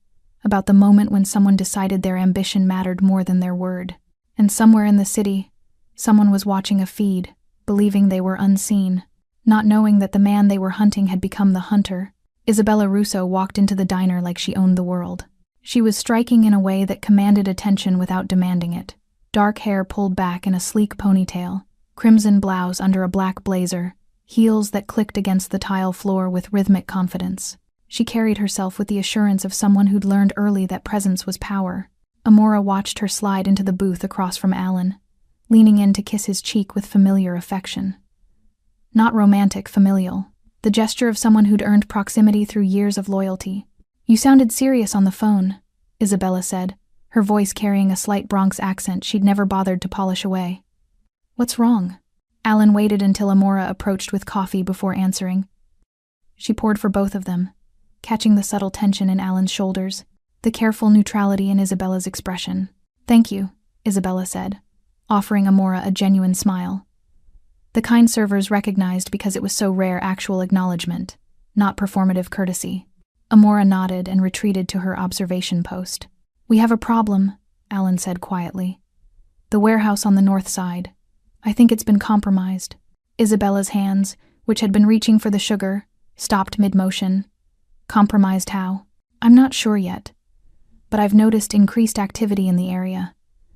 about the moment when someone decided their ambition mattered more than their word. And somewhere in the city, someone was watching a feed, believing they were unseen, not knowing that the man they were hunting had become the hunter. Isabella Russo walked into the diner like she owned the world. She was striking in a way that commanded attention without demanding it. Dark hair pulled back in a sleek ponytail, crimson blouse under a black blazer, heels that clicked against the tile floor with rhythmic confidence. She carried herself with the assurance of someone who'd learned early that presence was power. Amora watched her slide into the booth across from Alan, leaning in to kiss his cheek with familiar affection. Not romantic, familial. The gesture of someone who'd earned proximity through years of loyalty. You sounded serious on the phone, Isabella said, her voice carrying a slight Bronx accent she'd never bothered to polish away. What's wrong? Alan waited until Amora approached with coffee before answering. She poured for both of them, catching the subtle tension in Alan's shoulders, the careful neutrality in Isabella's expression. Thank you, Isabella said, offering Amora a genuine smile. The kind servers recognized because it was so rare actual acknowledgement, not performative courtesy. Amora nodded and retreated to her observation post. We have a problem, Alan said quietly. The warehouse on the north side. I think it's been compromised. Isabella's hands, which had been reaching for the sugar, stopped mid-motion. Compromised how? I'm not sure yet. But I've noticed increased activity in the area.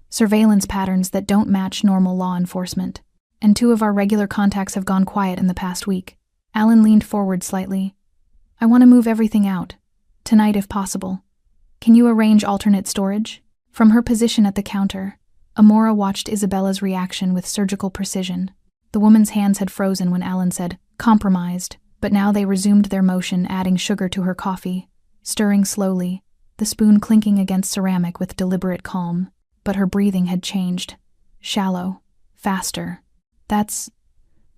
Surveillance patterns that don't match normal law enforcement. And 2 of our regular contacts have gone quiet in the past week. Alan leaned forward slightly. I want to move everything out. Tonight if possible. Can you arrange alternate storage? From her position at the counter, Amora watched Isabella's reaction with surgical precision. The woman's hands had frozen when Alan said, compromised, but now they resumed their motion, adding sugar to her coffee, stirring slowly, the spoon clinking against ceramic with deliberate calm. But her breathing had changed. Shallow. Faster. That's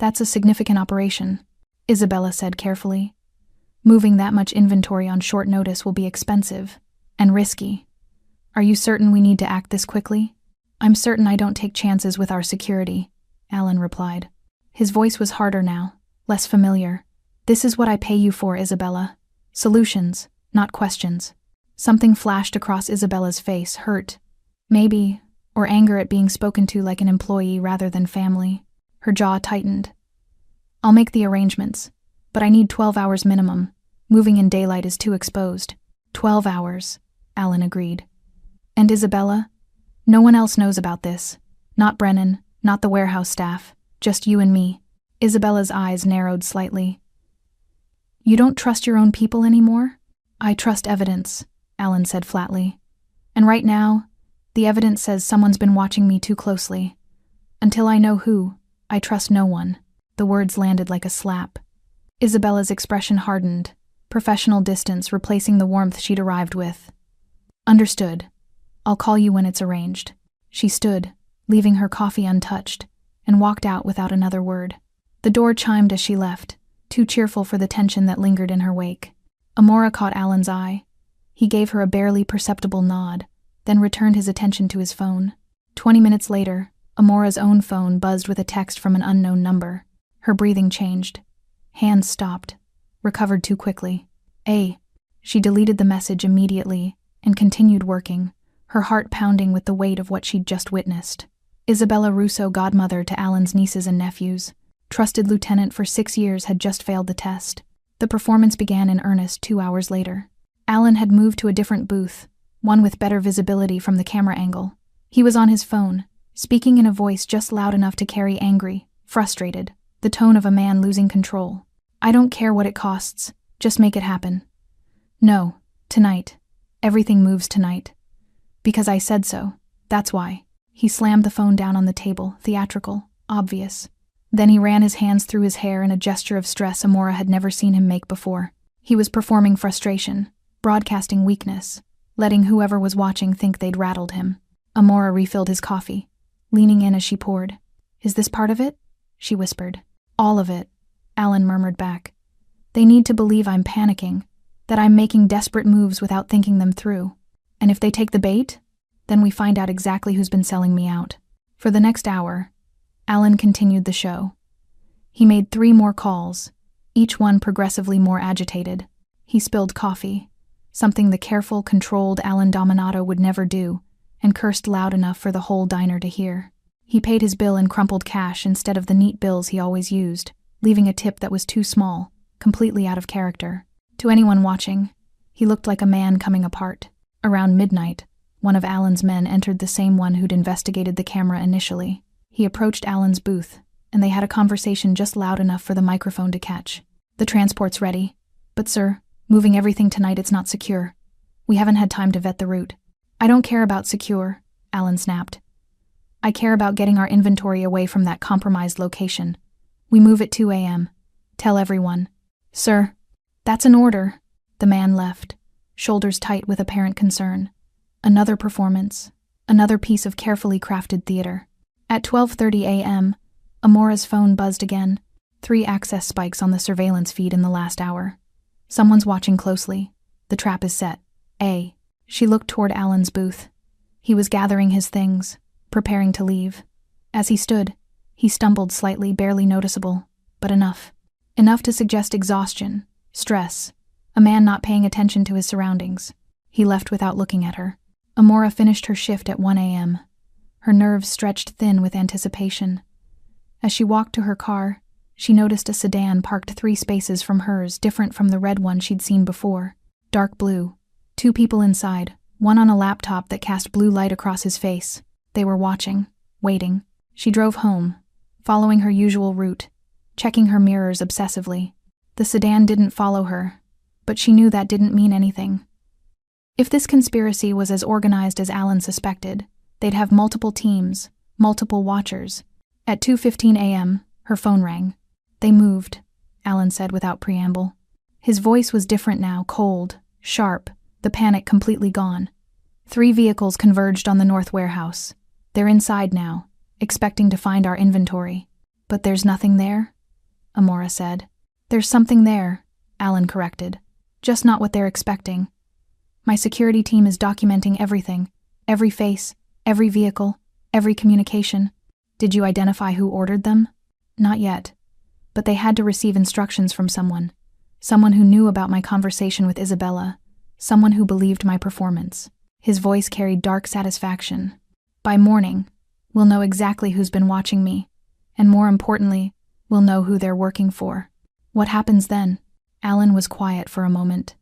a significant operation, Isabella said carefully. Moving that much inventory on short notice will be expensive and risky. Are you certain we need to act this quickly? I'm certain I don't take chances with our security, Alan replied. His voice was harder now, less familiar. This is what I pay you for, Isabella. Solutions, not questions. Something flashed across Isabella's face, hurt. Maybe, or anger at being spoken to like an employee rather than family. Her jaw tightened. I'll make the arrangements. But I need 12 hours minimum. Moving in daylight is too exposed. 12 hours, Alan agreed. And Isabella? No one else knows about this. Not Brennan, not the warehouse staff, just you and me. Isabella's eyes narrowed slightly. You don't trust your own people anymore? I trust evidence, Alan said flatly. And right now, the evidence says someone's been watching me too closely. Until I know who, I trust no one. The words landed like a slap. Isabella's expression hardened, professional distance replacing the warmth she'd arrived with. Understood. I'll call you when it's arranged. She stood, leaving her coffee untouched, and walked out without another word. The door chimed as she left, too cheerful for the tension that lingered in her wake. Amora caught Alan's eye. He gave her a barely perceptible nod, then returned his attention to his phone. 20 minutes later, Amora's own phone buzzed with a text from an unknown number. Her breathing changed. Hands stopped, recovered too quickly. She deleted the message immediately and continued working, her heart pounding with the weight of what she'd just witnessed. Isabella Russo, godmother to Alan's nieces and nephews, trusted lieutenant for 6 years, had just failed the test. The performance began in earnest 2 hours later. Alan had moved to a different booth, one with better visibility from the camera angle. He was on his phone, speaking in a voice just loud enough to carry angry, frustrated, the tone of a man losing control. I don't care what it costs, just make it happen. No, tonight. Everything moves tonight. Because I said so, that's why. He slammed the phone down on the table, theatrical, obvious. Then he ran his hands through his hair in a gesture of stress Amora had never seen him make before. He was performing frustration, broadcasting weakness, letting whoever was watching think they'd rattled him. Amora refilled his coffee, leaning in as she poured. Is this part of it? She whispered. All of it, Alan murmured back. They need to believe I'm panicking, that I'm making desperate moves without thinking them through. And if they take the bait, then we find out exactly who's been selling me out. For the next hour, Alan continued the show. He made 3 more calls, each one progressively more agitated. He spilled coffee, something the careful, controlled Alan Dominato would never do, and cursed loud enough for the whole diner to hear. He paid his bill in crumpled cash instead of the neat bills he always used, leaving a tip that was too small, completely out of character. To anyone watching, he looked like a man coming apart. Around midnight, one of Alan's men entered, the same one who'd investigated the camera initially. He approached Alan's booth, and they had a conversation just loud enough for the microphone to catch. The transport's ready. But sir, moving everything tonight, it's not secure. We haven't had time to vet the route. I don't care about secure, Alan snapped. I care about getting our inventory away from that compromised location. We move at 2 a.m. Tell everyone. Sir, that's an order. The man left, shoulders tight with apparent concern. Another performance, another piece of carefully crafted theater. At 12:30 a.m., Amora's phone buzzed again. 3 access spikes on the surveillance feed in the last hour. Someone's watching closely. The trap is set. She looked toward Alan's booth. He was gathering his things, preparing to leave. As he stood, he stumbled slightly, barely noticeable, but enough. Enough to suggest exhaustion, stress, a man not paying attention to his surroundings. He left without looking at her. Amora finished her shift at 1 a.m., her nerves stretched thin with anticipation. As she walked to her car, she noticed a sedan parked 3 spaces from hers, different from the red one she'd seen before. Dark blue. 2 people inside, one on a laptop that cast blue light across his face. They were watching, waiting. She drove home, following her usual route, checking her mirrors obsessively. The sedan didn't follow her, but she knew that didn't mean anything. If this conspiracy was as organized as Alan suspected, they'd have multiple teams, multiple watchers. At 2:15 a.m., her phone rang. They moved, Alan said without preamble. His voice was different now, cold, sharp, the panic completely gone. 3 vehicles converged on the north warehouse. They're inside now, expecting to find our inventory. But there's nothing there, Amora said. There's something there, Alan corrected. Just not what they're expecting. My security team is documenting everything, every face, every vehicle, every communication. Did you identify who ordered them? Not yet. But they had to receive instructions from someone. Someone who knew about my conversation with Isabella. Someone who believed my performance. His voice carried dark satisfaction. By morning, we'll know exactly who's been watching me. And more importantly, we'll know who they're working for. What happens then? Alan was quiet for a moment.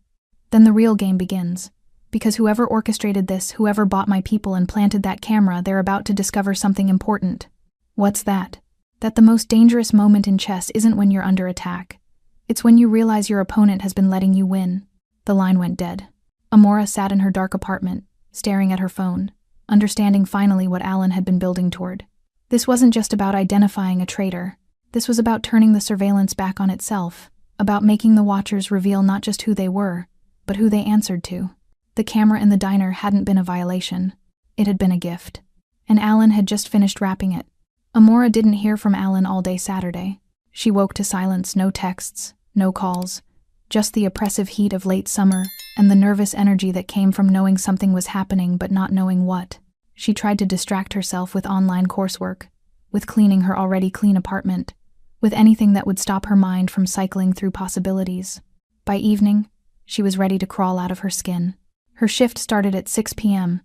Then the real game begins. Because whoever orchestrated this, whoever bought my people and planted that camera, they're about to discover something important. What's that? That the most dangerous moment in chess isn't when you're under attack. It's when you realize your opponent has been letting you win. The line went dead. Amora sat in her dark apartment, staring at her phone, understanding finally what Alan had been building toward. This wasn't just about identifying a traitor. This was about turning the surveillance back on itself, about making the watchers reveal not just who they were, but who they answered to. The camera in the diner hadn't been a violation. It had been a gift. And Alan had just finished wrapping it. Amora didn't hear from Alan all day Saturday. She woke to silence, no texts, no calls, just the oppressive heat of late summer and the nervous energy that came from knowing something was happening but not knowing what. She tried to distract herself with online coursework, with cleaning her already clean apartment, with anything that would stop her mind from cycling through possibilities. By evening, she was ready to crawl out of her skin. Her shift started at 6 p.m.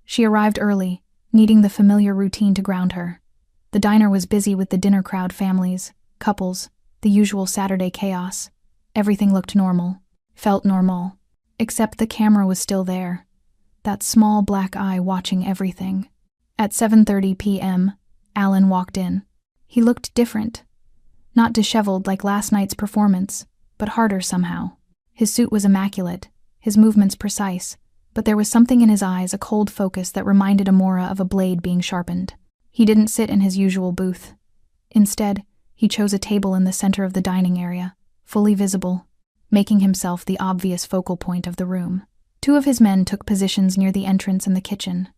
She arrived early, needing the familiar routine to ground her. The diner was busy with the dinner crowd, families, couples, the usual Saturday chaos. Everything looked normal, felt normal, except the camera was still there. That small black eye watching everything. At 7:30 p.m., Alan walked in. He looked different. Not disheveled like last night's performance, but harder somehow. His suit was immaculate, his movements precise, but there was something in his eyes, a cold focus that reminded Amora of a blade being sharpened. He didn't sit in his usual booth. Instead, he chose a table in the center of the dining area, fully visible, making himself the obvious focal point of the room. Two of his men took positions near the entrance and the kitchen,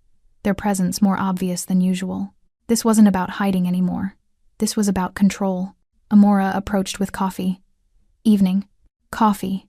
their presence more obvious than usual. This wasn't about hiding anymore. This was about control. Amora approached with coffee. Evening. Coffee.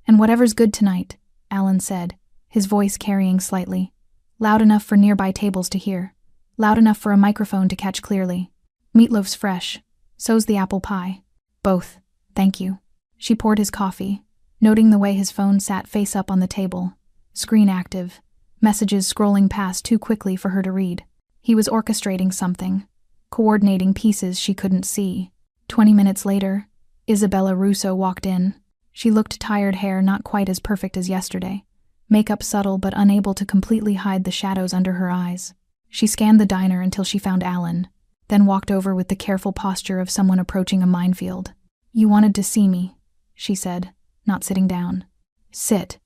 And whatever's good tonight, Alan said, his voice carrying slightly. Loud enough for nearby tables to hear. Loud enough for a microphone to catch clearly. Meatloaf's fresh. So's the apple pie. Both. Thank you. She poured his coffee, noting the way his phone sat face up on the table, screen active, messages scrolling past too quickly for her to read. He was orchestrating something, coordinating pieces she couldn't see. 20 minutes later, Isabella Russo walked in. She looked tired, hair not quite as perfect as yesterday, makeup subtle but unable to completely hide the shadows under her eyes. She scanned the diner until she found Alan, then walked over with the careful posture of someone approaching a minefield. You wanted to see me, she said, not sitting down. Sit.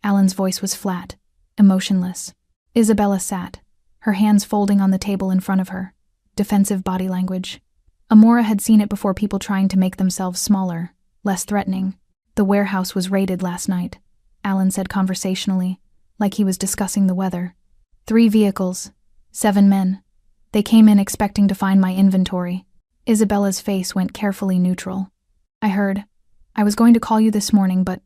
Alan's voice was flat, emotionless. Isabella sat, her hands folding on the table in front of her. Defensive body language. Amora had seen it before, people trying to make themselves smaller, less threatening. The warehouse was raided last night, Alan said conversationally, like he was discussing the weather. 3 vehicles, 7 men. They came in expecting to find my inventory. Isabella's face went carefully neutral. I heard. I was going to call you this morning, but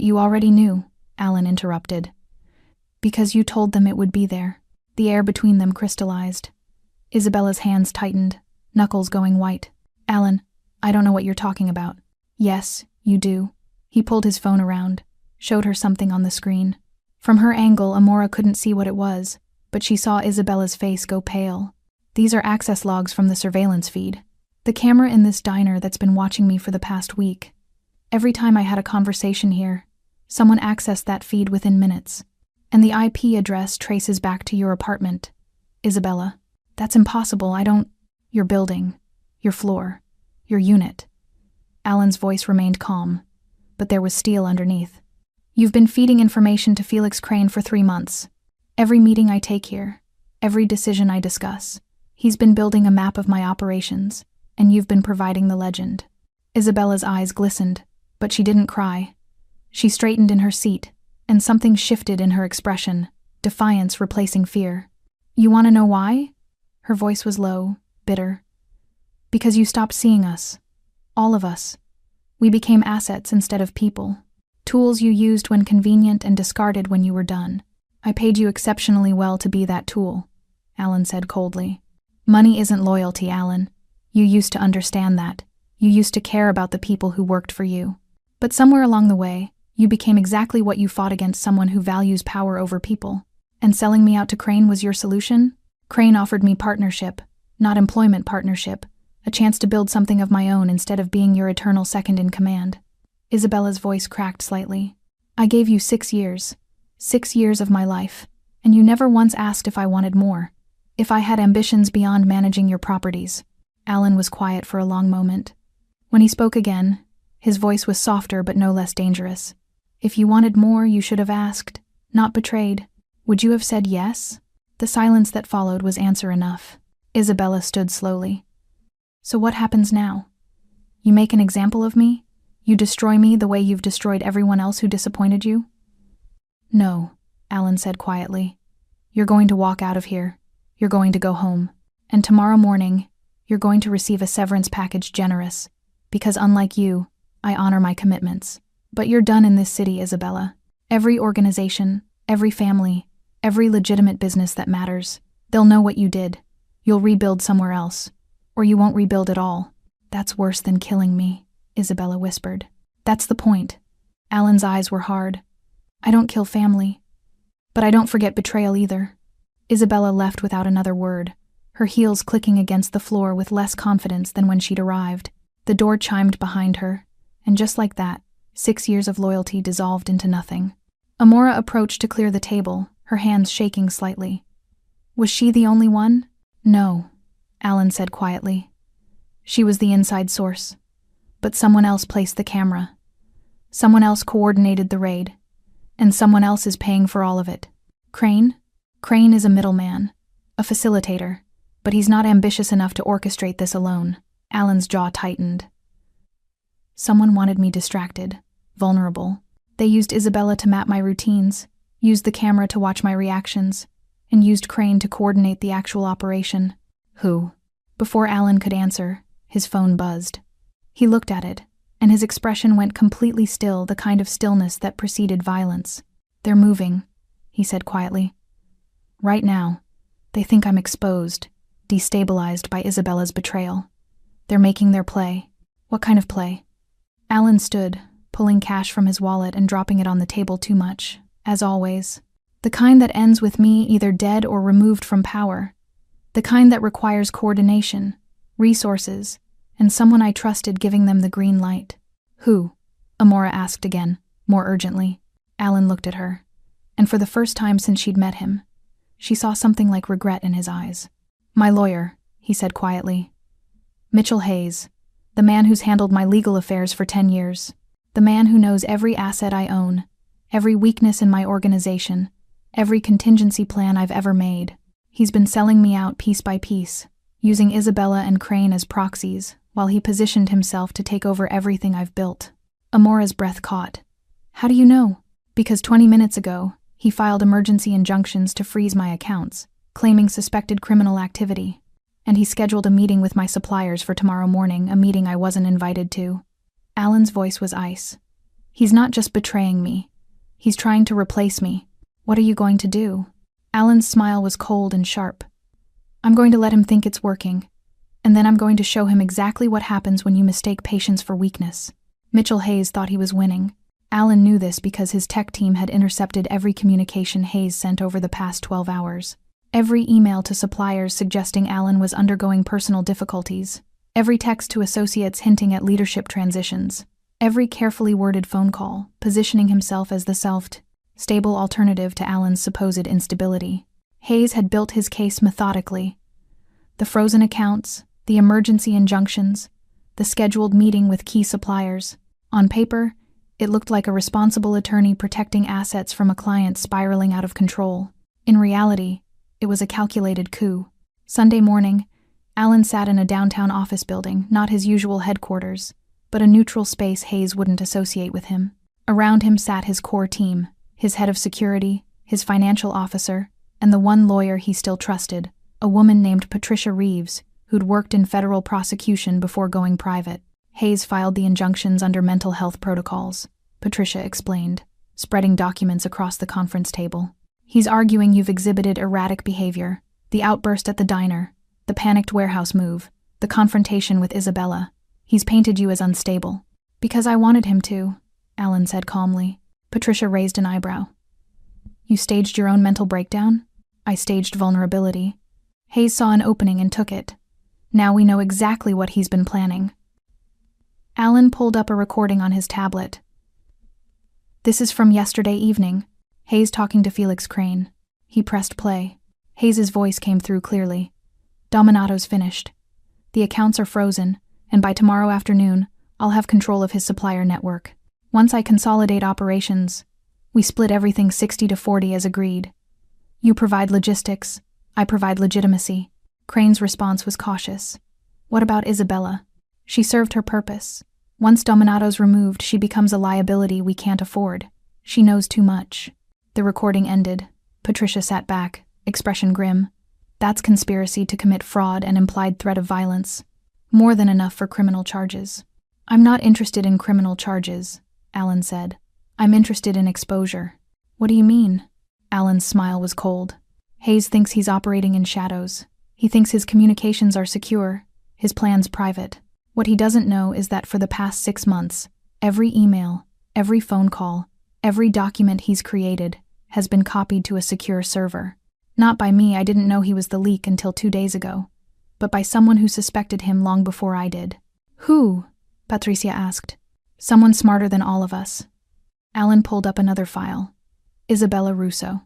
you already knew, Alan interrupted. Because you told them it would be there. The air between them crystallized. Isabella's hands tightened, knuckles going white. Alan, I don't know what you're talking about. Yes, you do. He pulled his phone around, showed her something on the screen. From her angle, Amora couldn't see what it was, but she saw Isabella's face go pale. These are access logs from the surveillance feed. The camera in this diner that's been watching me for the past week. Every time I had a conversation here, someone accessed that feed within minutes. And the IP address traces back to your apartment. Isabella, that's impossible. Your building, your floor, your unit. Alan's voice remained calm, but there was steel underneath. You've been feeding information to Felix Crane for 3 months. Every meeting I take here, every decision I discuss, he's been building a map of my operations, and you've been providing the legend. Isabella's eyes glistened, but she didn't cry. She straightened in her seat, and something shifted in her expression, defiance replacing fear. You want to know why? Her voice was low, bitter. Because you stopped seeing us. All of us. We became assets instead of people. Tools you used when convenient and discarded when you were done. I paid you exceptionally well to be that tool, Alan said coldly. Money isn't loyalty, Alan. You used to understand that. You used to care about the people who worked for you. But somewhere along the way, you became exactly what you fought against, someone who values power over people. And selling me out to Crane was your solution? Crane offered me partnership, not employment partnership, A chance to build something of my own instead of being your eternal second in command. Isabella's voice cracked slightly. I gave you 6 years. 6 years of my life. And you never once asked if I wanted more. If I had ambitions beyond managing your properties. Alan was quiet for a long moment. When he spoke again, his voice was softer but no less dangerous. If you wanted more, you should have asked, not betrayed. Would you have said yes? The silence that followed was answer enough. Isabella stood slowly. So what happens now? You make an example of me? You destroy me the way you've destroyed everyone else who disappointed you? No, Alan said quietly. You're going to walk out of here. You're going to go home. And tomorrow morning, you're going to receive a severance package generous. Because unlike you, I honor my commitments. But you're done in this city, Isabella. Every organization, every family, every legitimate business that matters, they'll know what you did. You'll rebuild somewhere else. Or you won't rebuild at all. That's worse than killing me, Isabella whispered. That's the point. Alan's eyes were hard. I don't kill family. But I don't forget betrayal either. Isabella left without another word, her heels clicking against the floor with less confidence than when she'd arrived. The door chimed behind her, and just like that, 6 years of loyalty dissolved into nothing. Amora approached to clear the table, her hands shaking slightly. Was she the only one? No, Alan said quietly. She was the inside source. But someone else placed the camera. Someone else coordinated the raid. And someone else is paying for all of it. Crane? Crane is a middleman, a facilitator, but he's not ambitious enough to orchestrate this alone. Alan's jaw tightened. Someone wanted me distracted, vulnerable. They used Isabella to map my routines, used the camera to watch my reactions, and used Crane to coordinate the actual operation. Who? Before Alan could answer, his phone buzzed. He looked at it, and his expression went completely still, the kind of stillness that preceded violence. They're moving, he said quietly. Right now, they think I'm exposed, destabilized by Isabella's betrayal. They're making their play. What kind of play? Alan stood, pulling cash from his wallet and dropping it on the table too much, as always. The kind that ends with me either dead or removed from power. The kind that requires coordination, resources, and someone I trusted giving them the green light. Who? Amora asked again, more urgently. Alan looked at her, and for the first time since she'd met him, she saw something like regret in his eyes. My lawyer, he said quietly. Mitchell Hayes, the man who's handled my legal affairs for 10 years. The man who knows every asset I own, every weakness in my organization, every contingency plan I've ever made. He's been selling me out piece by piece, using Isabella and Crane as proxies, while he positioned himself to take over everything I've built. Amora's breath caught. How do you know? Because 20 minutes ago, he filed emergency injunctions to freeze my accounts, claiming suspected criminal activity. And he scheduled a meeting with my suppliers for tomorrow morning, a meeting I wasn't invited to. Alan's voice was ice. He's not just betraying me. He's trying to replace me. What are you going to do? Alan's smile was cold and sharp. I'm going to let him think it's working. And then I'm going to show him exactly what happens when you mistake patience for weakness. Mitchell Hayes thought he was winning. Alan knew this because his tech team had intercepted every communication Hayes sent over the past 12 hours. Every email to suppliers suggesting Alan was undergoing personal difficulties. Every text to associates hinting at leadership transitions. Every carefully worded phone call, positioning himself as the stable alternative to Alan's supposed instability. Hayes had built his case methodically. The frozen accounts, the emergency injunctions, the scheduled meeting with key suppliers. On paper, it looked like a responsible attorney protecting assets from a client spiraling out of control. In reality, it was a calculated coup. Sunday morning, Alan sat in a downtown office building, not his usual headquarters, but a neutral space Hayes wouldn't associate with him. Around him sat his core team, his head of security, his financial officer, and the one lawyer he still trusted, a woman named Patricia Reeves, who'd worked in federal prosecution before going private. Hayes filed the injunctions under mental health protocols, Patricia explained, spreading documents across the conference table. He's arguing you've exhibited erratic behavior, the outburst at the diner, the panicked warehouse move, the confrontation with Isabella. He's painted you as unstable. Because I wanted him to, Alan said calmly. Patricia raised an eyebrow. You staged your own mental breakdown? I staged vulnerability. Hayes saw an opening and took it. Now we know exactly what he's been planning. Alan pulled up a recording on his tablet. This is from yesterday evening. Hayes talking to Felix Crane. He pressed play. Hayes's voice came through clearly. Dominato's finished. The accounts are frozen, and by tomorrow afternoon, I'll have control of his supplier network. Once I consolidate operations, we split everything 60-40 as agreed. You provide logistics, I provide legitimacy. Crane's response was cautious. What about Isabella? She served her purpose. Once Dominato's removed, she becomes a liability we can't afford. She knows too much. The recording ended. Patricia sat back, expression grim. That's conspiracy to commit fraud and implied threat of violence. More than enough for criminal charges. I'm not interested in criminal charges, Alan said. I'm interested in exposure. What do you mean? Alan's smile was cold. Hayes thinks he's operating in shadows. He thinks his communications are secure, his plans private. What he doesn't know is that for the past 6 months, every email, every phone call, every document he's created has been copied to a secure server. Not by me, I didn't know he was the leak until 2 days ago, but by someone who suspected him long before I did. Who? Patricia asked. Someone smarter than all of us. Alan pulled up another file. Isabella Russo.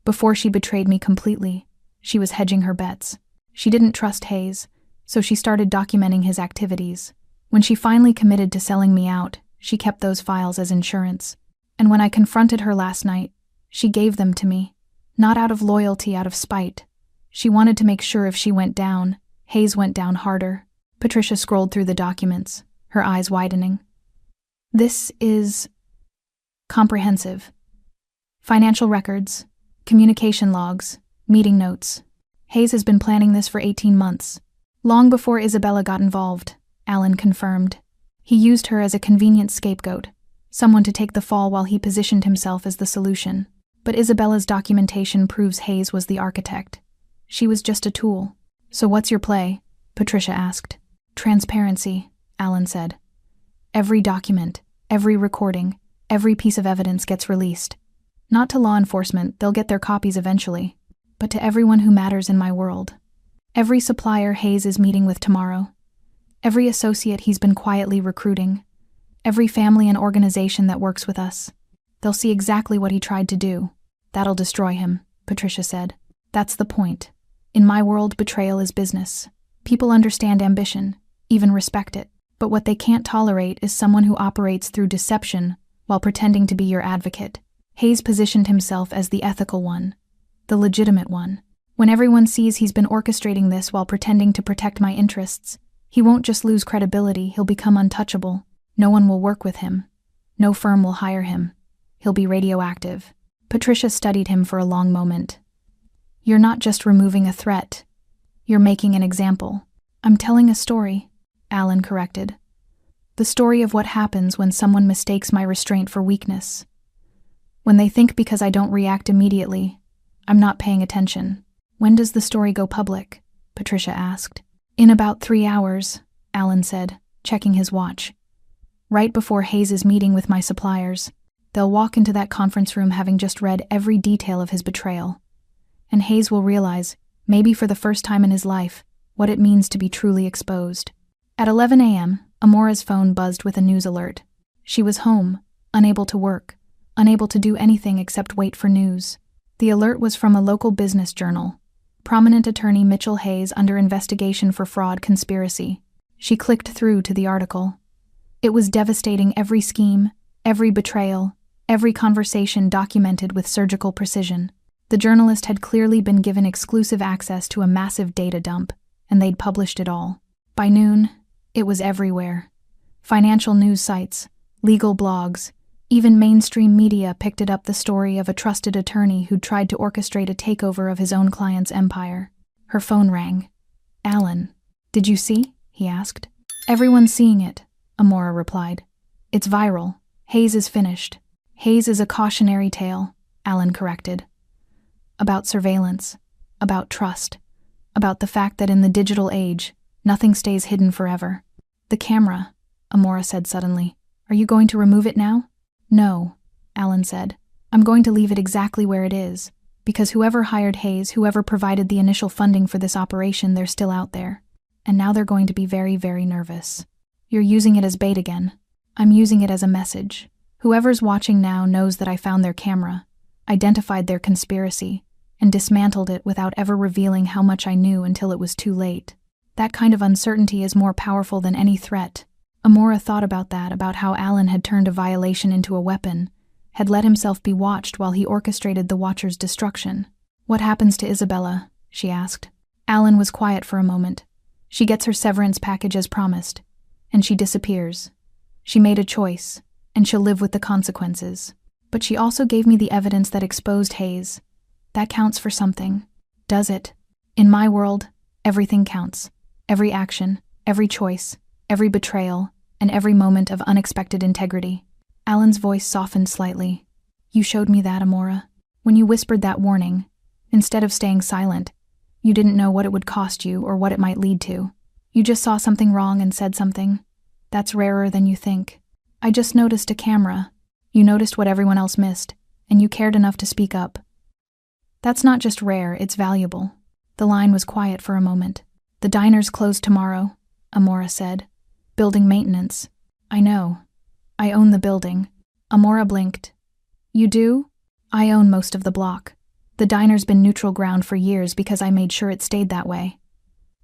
Before she betrayed me completely, she was hedging her bets. She didn't trust Hayes, so she started documenting his activities. When she finally committed to selling me out, she kept those files as insurance. And when I confronted her last night, she gave them to me. Not out of loyalty, out of spite. She wanted to make sure if she went down, Hayes went down harder. Patricia scrolled through the documents, her eyes widening. This is comprehensive. Financial records, communication logs, meeting notes. Hayes has been planning this for 18 months. Long before Isabella got involved, Alan confirmed. He used her as a convenient scapegoat, someone to take the fall while he positioned himself as the solution. But Isabella's documentation proves Hayes was the architect. She was just a tool. So what's your play? Patricia asked. Transparency, Alan said. Every document, every recording, every piece of evidence gets released. Not to law enforcement, they'll get their copies eventually, but to everyone who matters in my world. Every supplier Hayes is meeting with tomorrow. Every associate he's been quietly recruiting. Every family and organization that works with us. They'll see exactly what he tried to do. That'll destroy him, Patricia said. That's the point. In my world, betrayal is business. People understand ambition, even respect it. But what they can't tolerate is someone who operates through deception while pretending to be your advocate. Hayes positioned himself as the ethical one, the legitimate one. When everyone sees he's been orchestrating this while pretending to protect my interests, he won't just lose credibility, he'll become untouchable. No one will work with him. No firm will hire him. He'll be radioactive. Patricia studied him for a long moment. You're not just removing a threat. You're making an example. I'm telling a story, Alan corrected. The story of what happens when someone mistakes my restraint for weakness. When they think because I don't react immediately, I'm not paying attention. When does the story go public? Patricia asked. In about 3 hours, Alan said, checking his watch. Right before Hayes' meeting with my suppliers. They'll walk into that conference room having just read every detail of his betrayal. And Hayes will realize, maybe for the first time in his life, what it means to be truly exposed. At 11 a.m., Amora's phone buzzed with a news alert. She was home, unable to work, unable to do anything except wait for news. The alert was from a local business journal. Prominent attorney Mitchell Hayes under investigation for fraud conspiracy. She clicked through to the article. It was devastating, every scheme, every betrayal, every conversation documented with surgical precision. The journalist had clearly been given exclusive access to a massive data dump, and they'd published it all. By noon, it was everywhere. Financial news sites, legal blogs, even mainstream media picked it up, the story of a trusted attorney who'd tried to orchestrate a takeover of his own client's empire. Her phone rang. Alan, did you see? He asked. Everyone's seeing it, Amora replied. It's viral. Hayes is finished. Hayes is a cautionary tale, Alan corrected. About surveillance, about trust, about the fact that in the digital age, nothing stays hidden forever. The camera, Amora said suddenly. Are you going to remove it now? No, Alan said. I'm going to leave it exactly where it is, because whoever hired Hayes, whoever provided the initial funding for this operation, they're still out there. and now they're going to be very, very nervous. You're using it as bait again. I'm using it as a message. Whoever's watching now knows that I found their camera, identified their conspiracy, and dismantled it without ever revealing how much I knew until it was too late. That kind of uncertainty is more powerful than any threat. Amora thought about that, about how Alan had turned a violation into a weapon, had let himself be watched while he orchestrated the Watcher's destruction. What happens to Isabella? She asked. Alan was quiet for a moment. She gets her severance package as promised, and she disappears. She made a choice, and she'll live with the consequences. But she also gave me the evidence that exposed Hayes. That counts for something. Does it? In my world, everything counts. Every action, every choice, every betrayal, and every moment of unexpected integrity. Alan's voice softened slightly. You showed me that, Amora. When you whispered that warning, instead of staying silent, you didn't know what it would cost you or what it might lead to. You just saw something wrong and said something. That's rarer than you think. I just noticed a camera. You noticed what everyone else missed, and you cared enough to speak up. That's not just rare, it's valuable. The line was quiet for a moment. The diner's closed tomorrow, Amora said. Building maintenance. I know. I own the building. Amora blinked. You do? I own most of the block. The diner's been neutral ground for years because I made sure it stayed that way.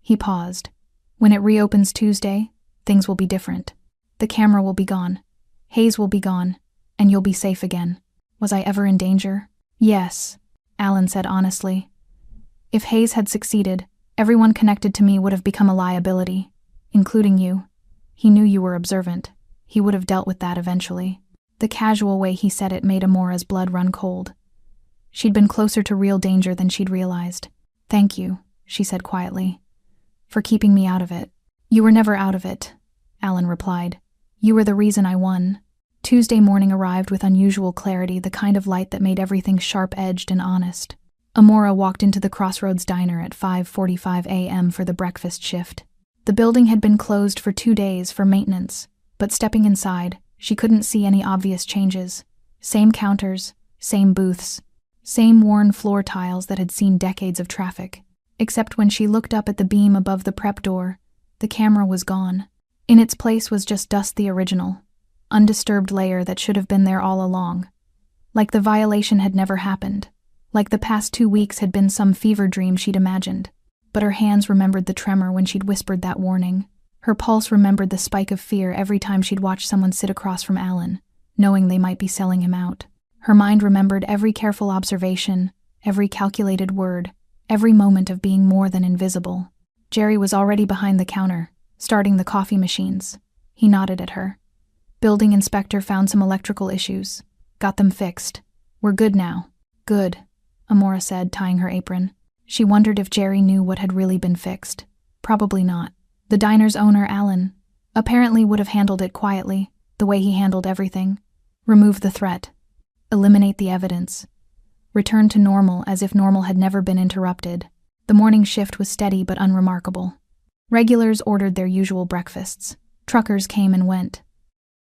He paused. When it reopens Tuesday, things will be different. The camera will be gone. Hayes will be gone, and you'll be safe again. Was I ever in danger? Yes, Alan said honestly. If Hayes had succeeded, everyone connected to me would have become a liability, including you. He knew you were observant. He would have dealt with that eventually. The casual way he said it made Amora's blood run cold. She'd been closer to real danger than she'd realized. Thank you, she said quietly, for keeping me out of it. You were never out of it, Alan replied. You were the reason I won. Tuesday morning arrived with unusual clarity, the kind of light that made everything sharp-edged and honest. Amora walked into the Crossroads Diner at 5:45 a.m. for the breakfast shift. The building had been closed for 2 days for maintenance, but stepping inside, she couldn't see any obvious changes. Same counters, same booths, same worn floor tiles that had seen decades of traffic. Except when she looked up at the beam above the prep door, the camera was gone. In its place was just dust, the original, undisturbed layer that should have been there all along. Like the violation had never happened. Like the past 2 weeks had been some fever dream she'd imagined. But her hands remembered the tremor when she'd whispered that warning. Her pulse remembered the spike of fear every time she'd watched someone sit across from Alan, knowing they might be selling him out. Her mind remembered every careful observation, every calculated word, every moment of being more than invisible. Jerry was already behind the counter, starting the coffee machines. He nodded at her. Building inspector found some electrical issues. Got them fixed. We're good now. Good, Amora said, tying her apron. She wondered if Jerry knew what had really been fixed. Probably not. The diner's owner, Alan, apparently would have handled it quietly, the way he handled everything. Remove the threat. Eliminate the evidence. Return to normal as if normal had never been interrupted. The morning shift was steady but unremarkable. Regulars ordered their usual breakfasts. Truckers came and went.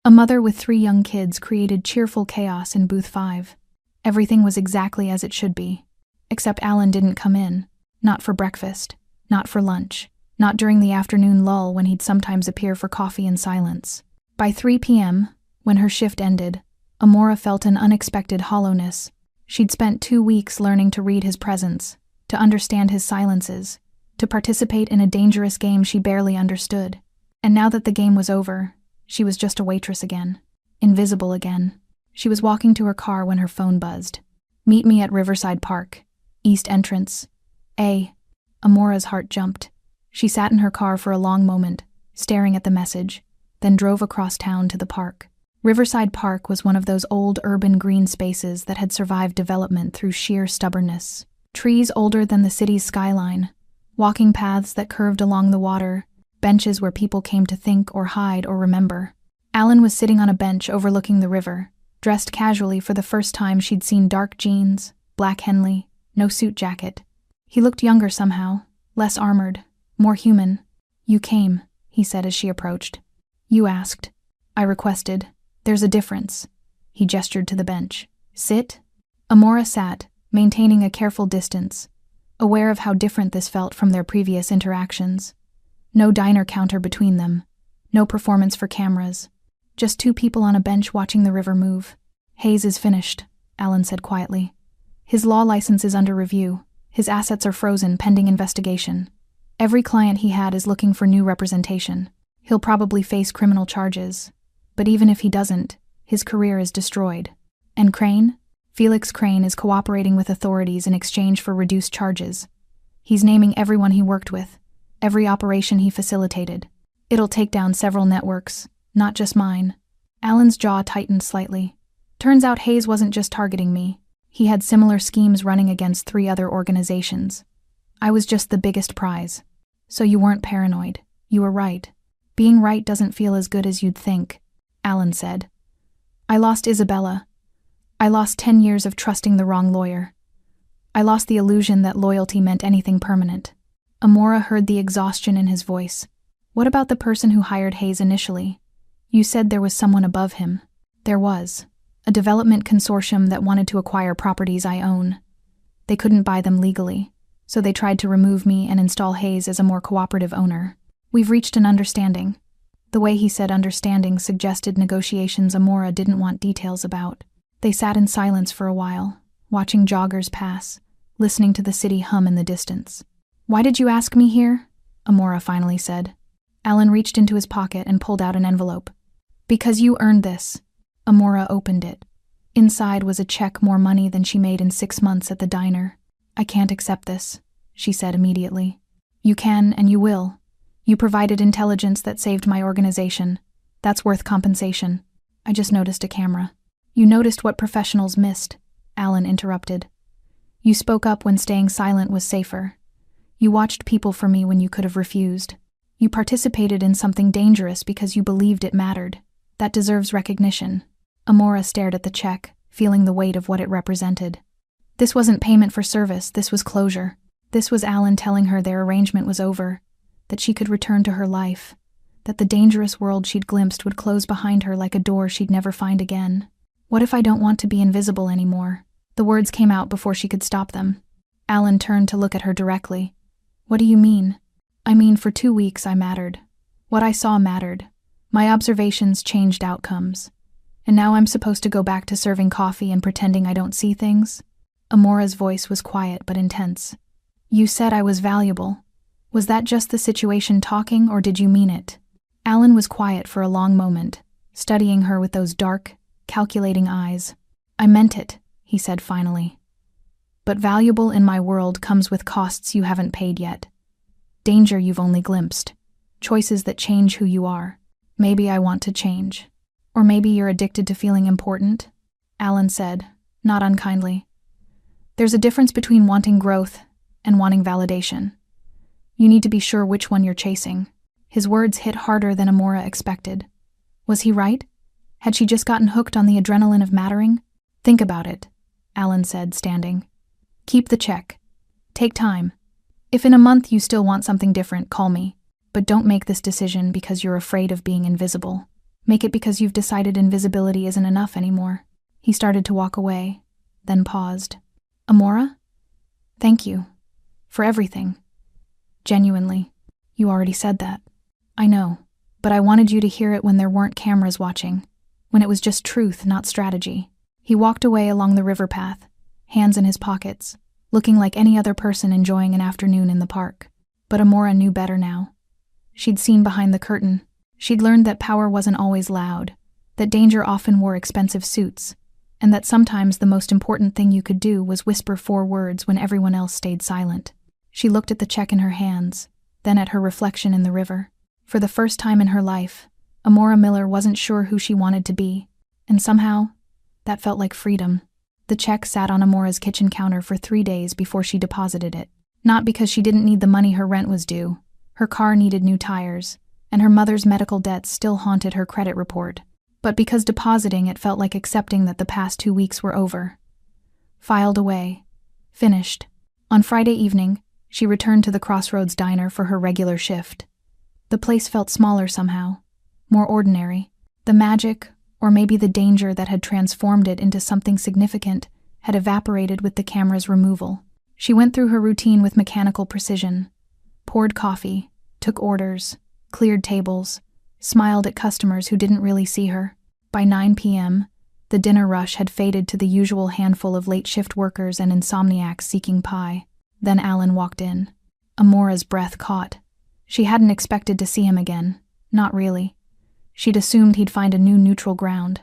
A mother with 3 young kids created cheerful chaos in booth 5. Everything was exactly as it should be. Except Alan didn't come in. Not for breakfast. Not for lunch. Not during the afternoon lull when he'd sometimes appear for coffee in silence. By 3 p.m., when her shift ended, Amora felt an unexpected hollowness. She'd spent 2 weeks learning to read his presence, to understand his silences, to participate in a dangerous game she barely understood. And now that the game was over, she was just a waitress again. Invisible again. She was walking to her car when her phone buzzed. Meet me at Riverside Park. East entrance. Amora's heart jumped. She sat in her car for a long moment, staring at the message, then drove across town to the park. Riverside Park was one of those old urban green spaces that had survived development through sheer stubbornness. Trees older than the city's skyline, walking paths that curved along the water, benches where people came to think or hide or remember. Alan was sitting on a bench overlooking the river, dressed casually for the first time she'd seen dark jeans, black Henley, no suit jacket. He looked younger somehow, less armored, more human. You came, he said as she approached. You asked. I requested. There's a difference. He gestured to the bench. Sit. Amora sat, maintaining a careful distance, aware of how different this felt from their previous interactions. No diner counter between them. No performance for cameras. Just two people on a bench watching the river move. Hayes is finished, Alan said quietly. His law license is under review. His assets are frozen pending investigation. Every client he had is looking for new representation. He'll probably face criminal charges. But even if he doesn't, his career is destroyed. And Crane? Felix Crane is cooperating with authorities in exchange for reduced charges. He's naming everyone he worked with, every operation he facilitated. It'll take down several networks, not just mine. Alan's jaw tightened slightly. Turns out Hayes wasn't just targeting me. He had similar schemes running against 3 other organizations. I was just the biggest prize. So you weren't paranoid. You were right. Being right doesn't feel as good as you'd think, Alan said. I lost Isabella. I lost 10 years of trusting the wrong lawyer. I lost the illusion that loyalty meant anything permanent. Amora heard the exhaustion in his voice. What about the person who hired Hayes initially? You said there was someone above him. There was. A development consortium that wanted to acquire properties I own. They couldn't buy them legally, so they tried to remove me and install Hayes as a more cooperative owner. We've reached an understanding. The way he said understanding suggested negotiations Amora didn't want details about. They sat in silence for a while, watching joggers pass, listening to the city hum in the distance. Why did you ask me here? Amora finally said. Alan reached into his pocket and pulled out an envelope. Because you earned this. Amora opened it. Inside was a check more money than she made in 6 months at the diner. I can't accept this, she said immediately. You can and you will. You provided intelligence that saved my organization. That's worth compensation. I just noticed a camera. You noticed what professionals missed, Alan interrupted. You spoke up when staying silent was safer. You watched people for me when you could have refused. You participated in something dangerous because you believed it mattered. That deserves recognition. Amora stared at the check, feeling the weight of what it represented. This wasn't payment for service, this was closure. This was Alan telling her their arrangement was over, that she could return to her life, that the dangerous world she'd glimpsed would close behind her like a door she'd never find again. What if I don't want to be invisible anymore? The words came out before she could stop them. Alan turned to look at her directly. What do you mean? I mean, for 2 weeks I mattered. What I saw mattered. My observations changed outcomes. And now I'm supposed to go back to serving coffee and pretending I don't see things? Amora's voice was quiet but intense. You said I was valuable. Was that just the situation talking, or did you mean it? Alan was quiet for a long moment, studying her with those dark, calculating eyes. I meant it, he said finally. But valuable in my world comes with costs you haven't paid yet. Danger you've only glimpsed. Choices that change who you are. Maybe I want to change. Or maybe you're addicted to feeling important, Alan said, not unkindly. There's a difference between wanting growth and wanting validation. You need to be sure which one you're chasing. His words hit harder than Amora expected. Was he right? Had she just gotten hooked on the adrenaline of mattering? Think about it, Alan said, standing. Keep the check. Take time. If in a month you still want something different, call me. But don't make this decision because you're afraid of being invisible. Make it because you've decided invisibility isn't enough anymore. He started to walk away, then paused. Amora? Thank you. For everything. Genuinely. You already said that. I know, but I wanted you to hear it when there weren't cameras watching, when it was just truth, not strategy. He walked away along the river path, hands in his pockets, looking like any other person enjoying an afternoon in the park. But Amora knew better now. She'd seen behind the curtain. She'd learned that power wasn't always loud, that danger often wore expensive suits, and that sometimes the most important thing you could do was whisper 4 words when everyone else stayed silent. She looked at the check in her hands, then at her reflection in the river. For the first time in her life, Amora Miller wasn't sure who she wanted to be, and somehow, that felt like freedom. The check sat on Amora's kitchen counter for 3 days before she deposited it. Not because she didn't need the money her rent was due. Her car needed new tires, and her mother's medical debts still haunted her credit report, but because depositing it felt like accepting that the past 2 weeks were over. Filed away. Finished. On Friday evening, she returned to the Crossroads Diner for her regular shift. The place felt smaller somehow, more ordinary. The magic, or maybe the danger that had transformed it into something significant, had evaporated with the camera's removal. She went through her routine with mechanical precision. Poured coffee, took orders, cleared tables, smiled at customers who didn't really see her. By 9 p.m., the dinner rush had faded to the usual handful of late-shift workers and insomniacs seeking pie. Then Alan walked in. Amora's breath caught. She hadn't expected to see him again. Not really. She'd assumed he'd find a new neutral ground.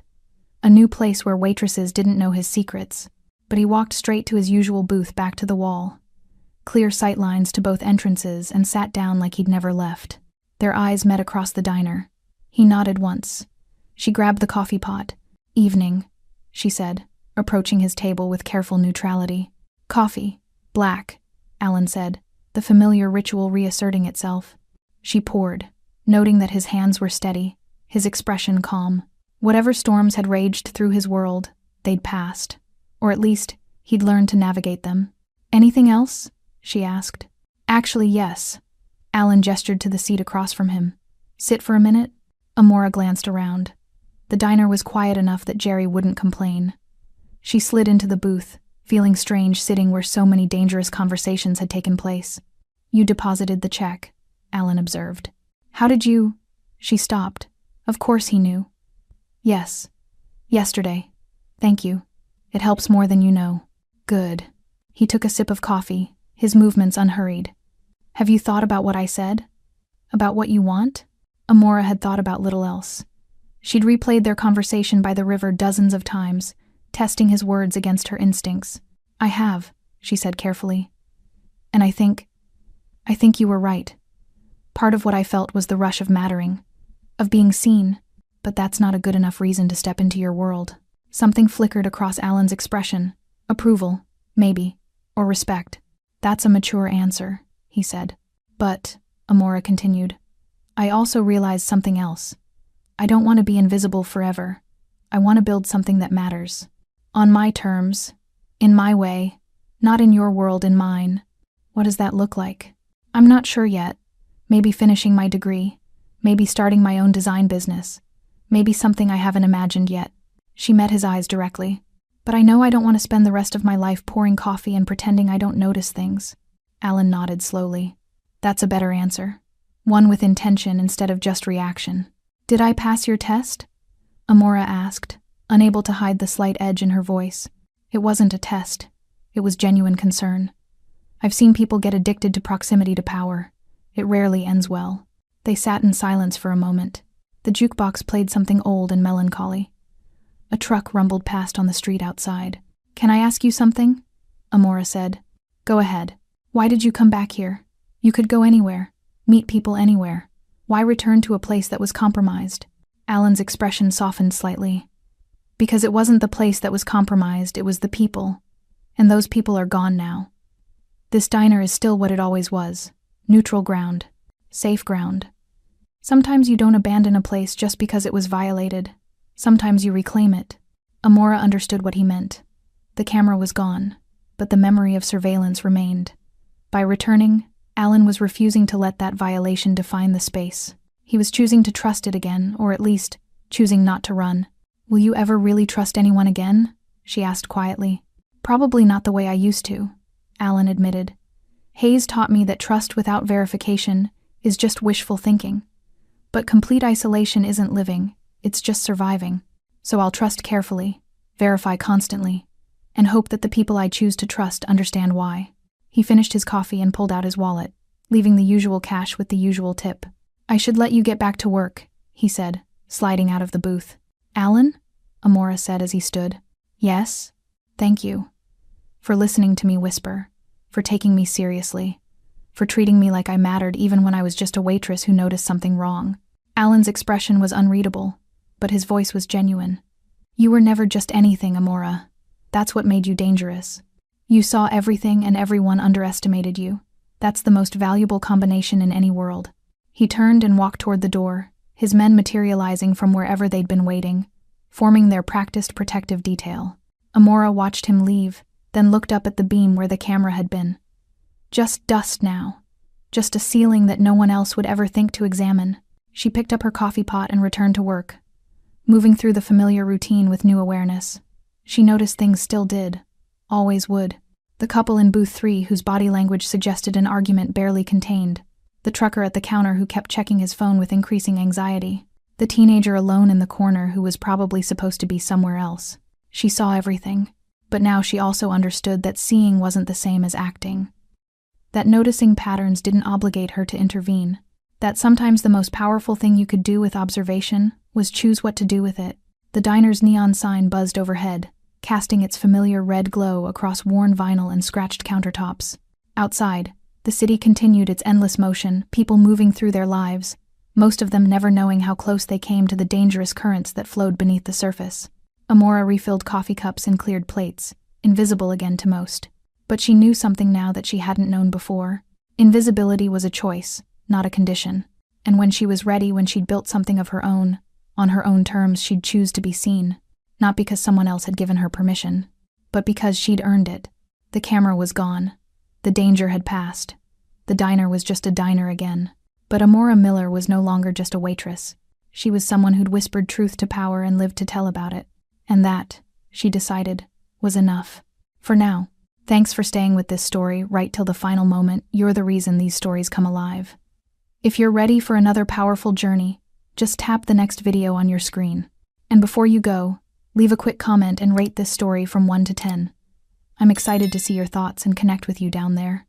A new place where waitresses didn't know his secrets. But he walked straight to his usual booth back to the wall. Clear sight lines to both entrances, and sat down like he'd never left. Their eyes met across the diner. He nodded once. She grabbed the coffee pot. "Evening," she said, approaching his table with careful neutrality. "Coffee. Black," Alan said, the familiar ritual reasserting itself. She poured, noting that his hands were steady, his expression calm. Whatever storms had raged through his world, they'd passed. Or at least, he'd learned to navigate them. "Anything else?" she asked. "Actually, yes." Alan gestured to the seat across from him. "Sit for a minute?" Amora glanced around. The diner was quiet enough that Jerry wouldn't complain. She slid into the booth, feeling strange sitting where so many dangerous conversations had taken place. "You deposited the check," Alan observed. "How did you—" She stopped. Of course he knew. "Yes. Yesterday. Thank you. It helps more than you know." "Good." He took a sip of coffee, his movements unhurried. "Have you thought about what I said? About what you want?" Amora had thought about little else. She'd replayed their conversation by the river dozens of times, testing his words against her instincts. "I have," she said carefully. "And I think you were right. Part of what I felt was the rush of mattering, of being seen, but that's not a good enough reason to step into your world." Something flickered across Alan's expression. Approval, maybe, or respect. "That's a mature answer," he said. "But," Amora continued, "I also realized something else. I don't want to be invisible forever. I want to build something that matters. On my terms, in my way, not in your world, in mine." "What does that look like?" "I'm not sure yet. Maybe finishing my degree. Maybe starting my own design business. Maybe something I haven't imagined yet." She met his eyes directly. "But I know I don't want to spend the rest of my life pouring coffee and pretending I don't notice things." Alan nodded slowly. "That's a better answer. One with intention instead of just reaction." "Did I pass your test?" Amora asked, unable to hide the slight edge in her voice. "It wasn't a test. It was genuine concern. I've seen people get addicted to proximity to power. It rarely ends well." They sat in silence for a moment. The jukebox played something old and melancholy. A truck rumbled past on the street outside. "Can I ask you something?" Amora said. "Go ahead. Why did you come back here? You could go anywhere, meet people anywhere. Why return to a place that was compromised?" Alan's expression softened slightly. "Because it wasn't the place that was compromised, it was the people. And those people are gone now. This diner is still what it always was. Neutral ground. Safe ground. Sometimes you don't abandon a place just because it was violated. Sometimes you reclaim it." Amora understood what he meant. The camera was gone, but the memory of surveillance remained. By returning, Alan was refusing to let that violation define the space. He was choosing to trust it again, or at least, choosing not to run. "Will you ever really trust anyone again?" she asked quietly. "Probably not the way I used to," Alan admitted. "Hayes taught me that trust without verification is just wishful thinking. But complete isolation isn't living, it's just surviving. So I'll trust carefully, verify constantly, and hope that the people I choose to trust understand why." He finished his coffee and pulled out his wallet, leaving the usual cash with the usual tip. "I should let you get back to work," he said, sliding out of the booth. "Alan?" Amora said as he stood. "Yes? Thank you. For listening to me whisper, for taking me seriously, for treating me like I mattered even when I was just a waitress who noticed something wrong." Alan's expression was unreadable, but his voice was genuine. "You were never just anything, Amora. That's what made you dangerous. You saw everything and everyone underestimated you. That's the most valuable combination in any world." He turned and walked toward the door, his men materializing from wherever they'd been waiting, forming their practiced protective detail. Amora watched him leave, then looked up at the beam where the camera had been. Just dust now. Just a ceiling that no one else would ever think to examine. She picked up her coffee pot and returned to work, moving through the familiar routine with new awareness. She noticed things still did, always would. The couple in booth 3 whose body language suggested an argument barely contained. The trucker at the counter who kept checking his phone with increasing anxiety. The teenager alone in the corner who was probably supposed to be somewhere else. She saw everything, but now she also understood that seeing wasn't the same as acting. That noticing patterns didn't obligate her to intervene. That sometimes the most powerful thing you could do with observation was choose what to do with it. The diner's neon sign buzzed overhead, casting its familiar red glow across worn vinyl and scratched countertops. Outside, the city continued its endless motion, people moving through their lives, most of them never knowing how close they came to the dangerous currents that flowed beneath the surface. Amora refilled coffee cups and cleared plates, invisible again to most. But she knew something now that she hadn't known before. Invisibility was a choice, not a condition. And when she was ready, when she'd built something of her own, on her own terms, she'd choose to be seen. Not because someone else had given her permission, but because she'd earned it. The camera was gone. The danger had passed. The diner was just a diner again. But Amora Miller was no longer just a waitress. She was someone who'd whispered truth to power and lived to tell about it. And that, she decided, was enough. For now. Thanks for staying with this story right till the final moment. You're the reason these stories come alive. If you're ready for another powerful journey, just tap the next video on your screen. And before you go, leave a quick comment and rate this story from 1 to 10. I'm excited to see your thoughts and connect with you down there.